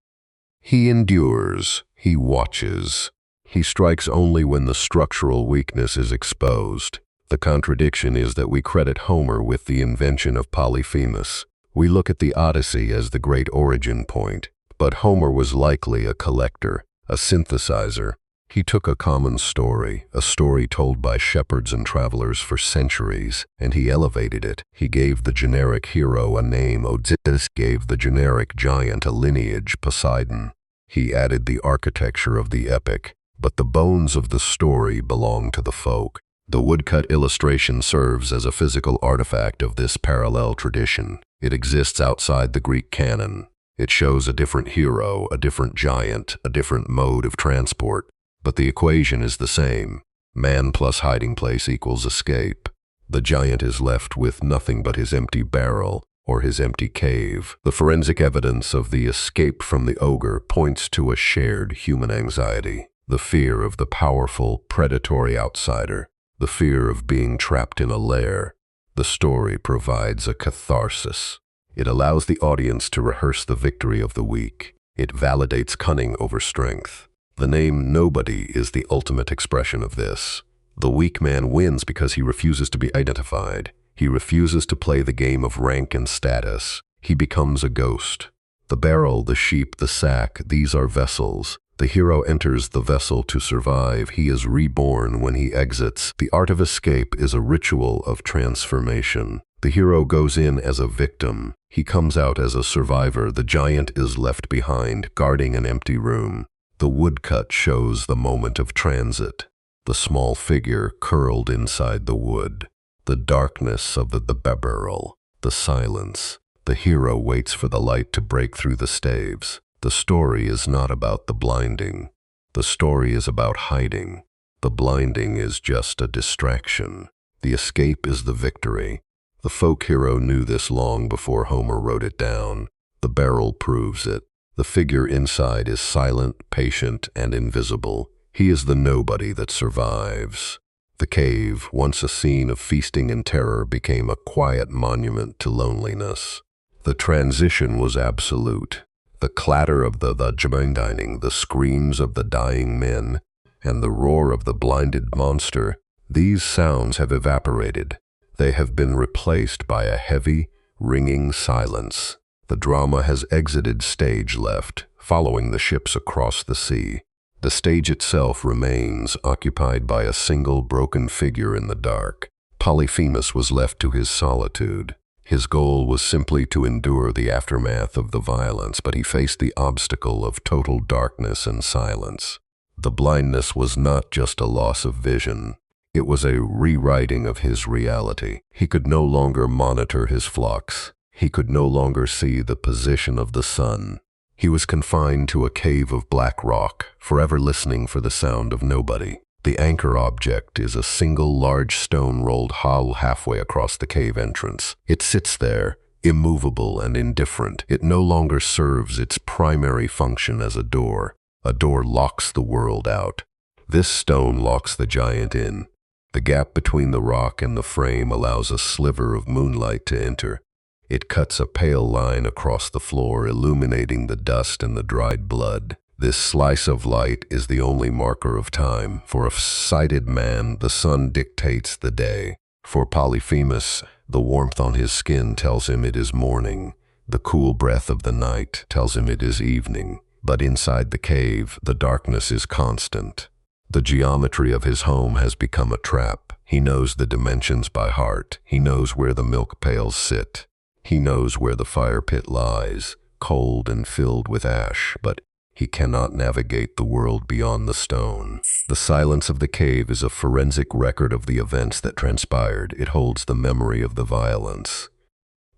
He endures. He watches. He strikes only when the structural weakness is exposed. The contradiction is that we credit Homer with the invention of Polyphemus. We look at the Odyssey as the great origin point. But Homer was likely a collector, a synthesizer. He took a common story, a story told by shepherds and travelers for centuries, and he elevated it. He gave the generic hero a name, Odysseus, gave the generic giant a lineage, Poseidon. He added the architecture of the epic, but the bones of the story belong to the folk. The woodcut illustration serves as a physical artifact of this parallel tradition. It exists outside the Greek canon. It shows a different hero, a different giant, a different mode of transport, but the equation is the same. Man plus hiding place equals escape. The giant is left with nothing but his empty barrel or his empty cave. The forensic evidence of the escape from the ogre points to a shared human anxiety, the fear of the powerful, predatory outsider, the fear of being trapped in a lair. The story provides a catharsis. It allows the audience to rehearse the victory of the weak. It validates cunning over strength. The name Nobody is the ultimate expression of this. The weak man wins because he refuses to be identified. He refuses to play the game of rank and status. He becomes a ghost. The barrel, the sheep, the sack, these are vessels. The hero enters the vessel to survive. He is reborn when he exits. The art of escape is a ritual of transformation. The hero goes in as a victim. He comes out as a survivor. The giant is left behind, guarding an empty room. The woodcut shows the moment of transit. The small figure curled inside the wood. The darkness of the barrel. The silence. The hero waits for the light to break through the staves. The story is not about the blinding. The story is about hiding. The blinding is just a distraction. The escape is the victory. The folk hero knew this long before Homer wrote it down. The barrel proves it. The figure inside is silent, patient, and invisible. He is the nobody that survives. The cave, once a scene of feasting and terror, became a quiet monument to loneliness. The transition was absolute. The clatter of the dining, the screams of the dying men, and the roar of the blinded monster, these sounds have evaporated. They have been replaced by a heavy, ringing silence. The drama has exited stage left, following the ships across the sea. The stage itself remains, occupied by a single broken figure in the dark. Polyphemus was left to his solitude. His goal was simply to endure the aftermath of the violence, but he faced the obstacle of total darkness and silence. The blindness was not just a loss of vision. It was a rewriting of his reality. He could no longer monitor his flocks. He could no longer see the position of the sun. He was confined to a cave of black rock, forever listening for the sound of nobody. The anchor object is a single large stone rolled hollow halfway across the cave entrance. It sits there, immovable and indifferent. It no longer serves its primary function as a door. A door locks the world out. This stone locks the giant in. The gap between the rock and the frame allows a sliver of moonlight to enter. It cuts a pale line across the floor, illuminating the dust and the dried blood. This slice of light is the only marker of time. For a sighted man, the sun dictates the day. For Polyphemus, the warmth on his skin tells him it is morning. The cool breath of the night tells him it is evening. But inside the cave, the darkness is constant. The geometry of his home has become a trap. He knows the dimensions by heart. He knows where the milk pails sit. He knows where the fire pit lies, cold and filled with ash, but he cannot navigate the world beyond the stone. The silence of the cave is a forensic record of the events that transpired. It holds the memory of the violence.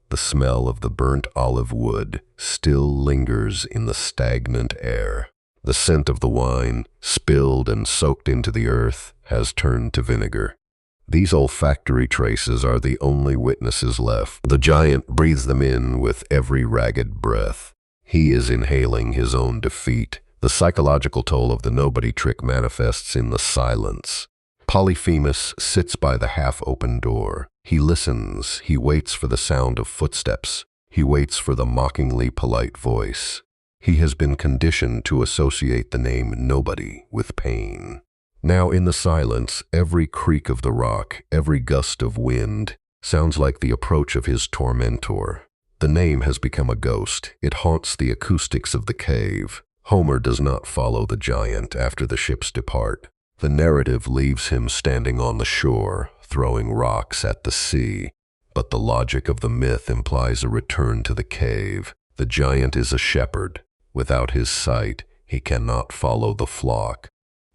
The smell of the burnt olive wood still lingers in the stagnant air. The scent of the wine, spilled and soaked into the earth, has turned to vinegar. These olfactory traces are the only witnesses left. The giant breathes them in with every ragged breath. He is inhaling his own defeat. The psychological toll of the nobody trick manifests in the silence. Polyphemus sits by the half-open door. He listens. He waits for the sound of footsteps. He waits for the mockingly polite voice. He has been conditioned to associate the name nobody with pain. Now in the silence, every creak of the rock, every gust of wind, sounds like the approach of his tormentor. The name has become a ghost. It haunts the acoustics of the cave. Homer does not follow the giant after the ships depart. The narrative leaves him standing on the shore, throwing rocks at the sea. But the logic of the myth implies a return to the cave. The giant is a shepherd. Without his sight, he cannot follow the flock.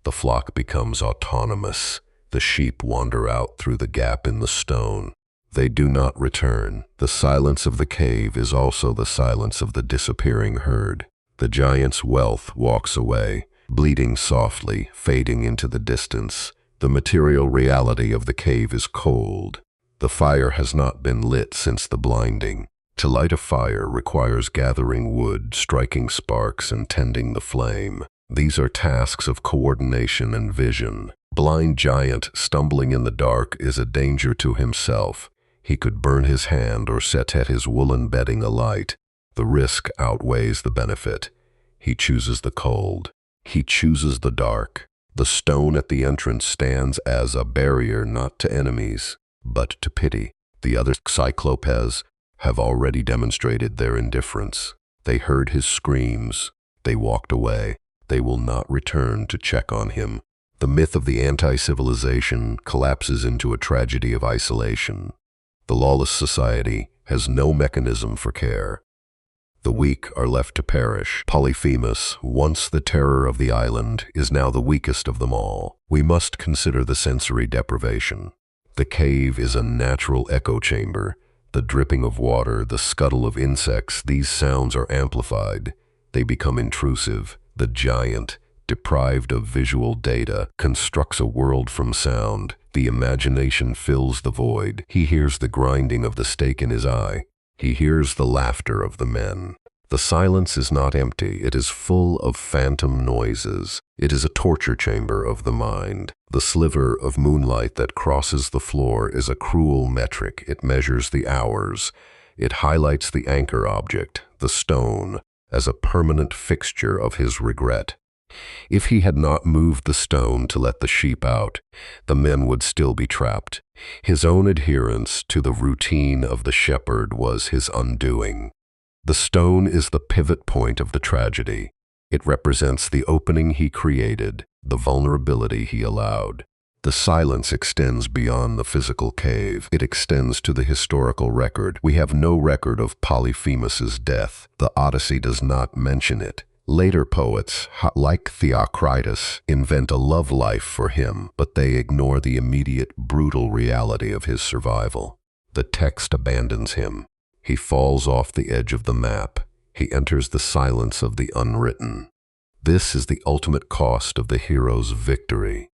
The flock becomes autonomous. The sheep wander out through the gap in the stone. They do not return. The silence of the cave is also the silence of the disappearing herd. The giant's wealth walks away, bleeding softly, fading into the distance. The material reality of the cave is cold. The fire has not been lit since the blinding. To light a fire requires gathering wood, striking sparks, and tending the flame. These are tasks of coordination and vision. Blind giant stumbling in the dark is a danger to himself. He could burn his hand or set his woolen bedding alight. The risk outweighs the benefit. He chooses the cold. He chooses the dark. The stone at the entrance stands as a barrier not to enemies, but to pity. The other Cyclopeans have already demonstrated their indifference. They heard his screams. They walked away. They will not return to check on him. The myth of the anti-civilization collapses into a tragedy of isolation. The lawless society has no mechanism for care. The weak are left to perish. Polyphemus, once the terror of the island, is now the weakest of them all. We must consider the sensory deprivation. The cave is a natural echo chamber. The dripping of water, the scuttle of insects, these sounds are amplified. They become intrusive. The giant, deprived of visual data, constructs a world from sound. The imagination fills the void. He hears the grinding of the stake in his eye. He hears the laughter of the men. The silence is not empty. It is full of phantom noises. It is a torture chamber of the mind. The sliver of moonlight that crosses the floor is a cruel metric. It measures the hours. It highlights the anchor object, the stone, as a permanent fixture of his regret. If he had not moved the stone to let the sheep out, the men would still be trapped. His own adherence to the routine of the shepherd was his undoing. The stone is the pivot point of the tragedy. It represents the opening he created, the vulnerability he allowed. The silence extends beyond the physical cave. It extends to the historical record. We have no record of Polyphemus's death. The Odyssey does not mention it. Later poets, like Theocritus, invent a love life for him, but they ignore the immediate, brutal reality of his survival. The text abandons him. He falls off the edge of the map. He enters the silence of the unwritten. This is the ultimate cost of the hero's victory.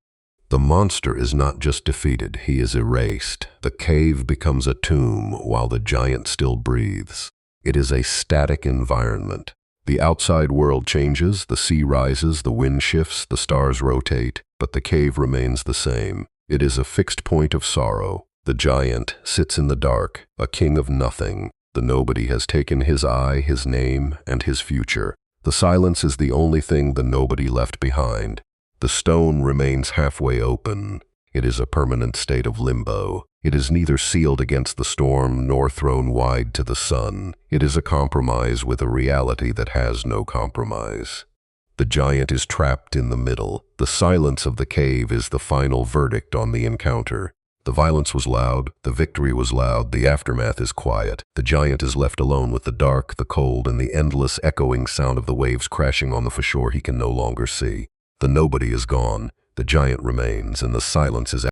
The monster is not just defeated, he is erased. The cave becomes a tomb while the giant still breathes. It is a static environment. The outside world changes, the sea rises, the wind shifts, the stars rotate, but the cave remains the same. It is a fixed point of sorrow. The giant sits in the dark, a king of nothing. The nobody has taken his eye, his name, and his future. The silence is the only thing the nobody left behind. The stone remains halfway open. It is a permanent state of limbo. It is neither sealed against the storm nor thrown wide to the sun. It is a compromise with a reality that has no compromise. The giant is trapped in the middle. The silence of the cave is the final verdict on the encounter. The violence was loud, the victory was loud, the aftermath is quiet. The giant is left alone with the dark, the cold, and the endless echoing sound of the waves crashing on the shore he can no longer see. The nobody is gone, the giant remains, and the silence is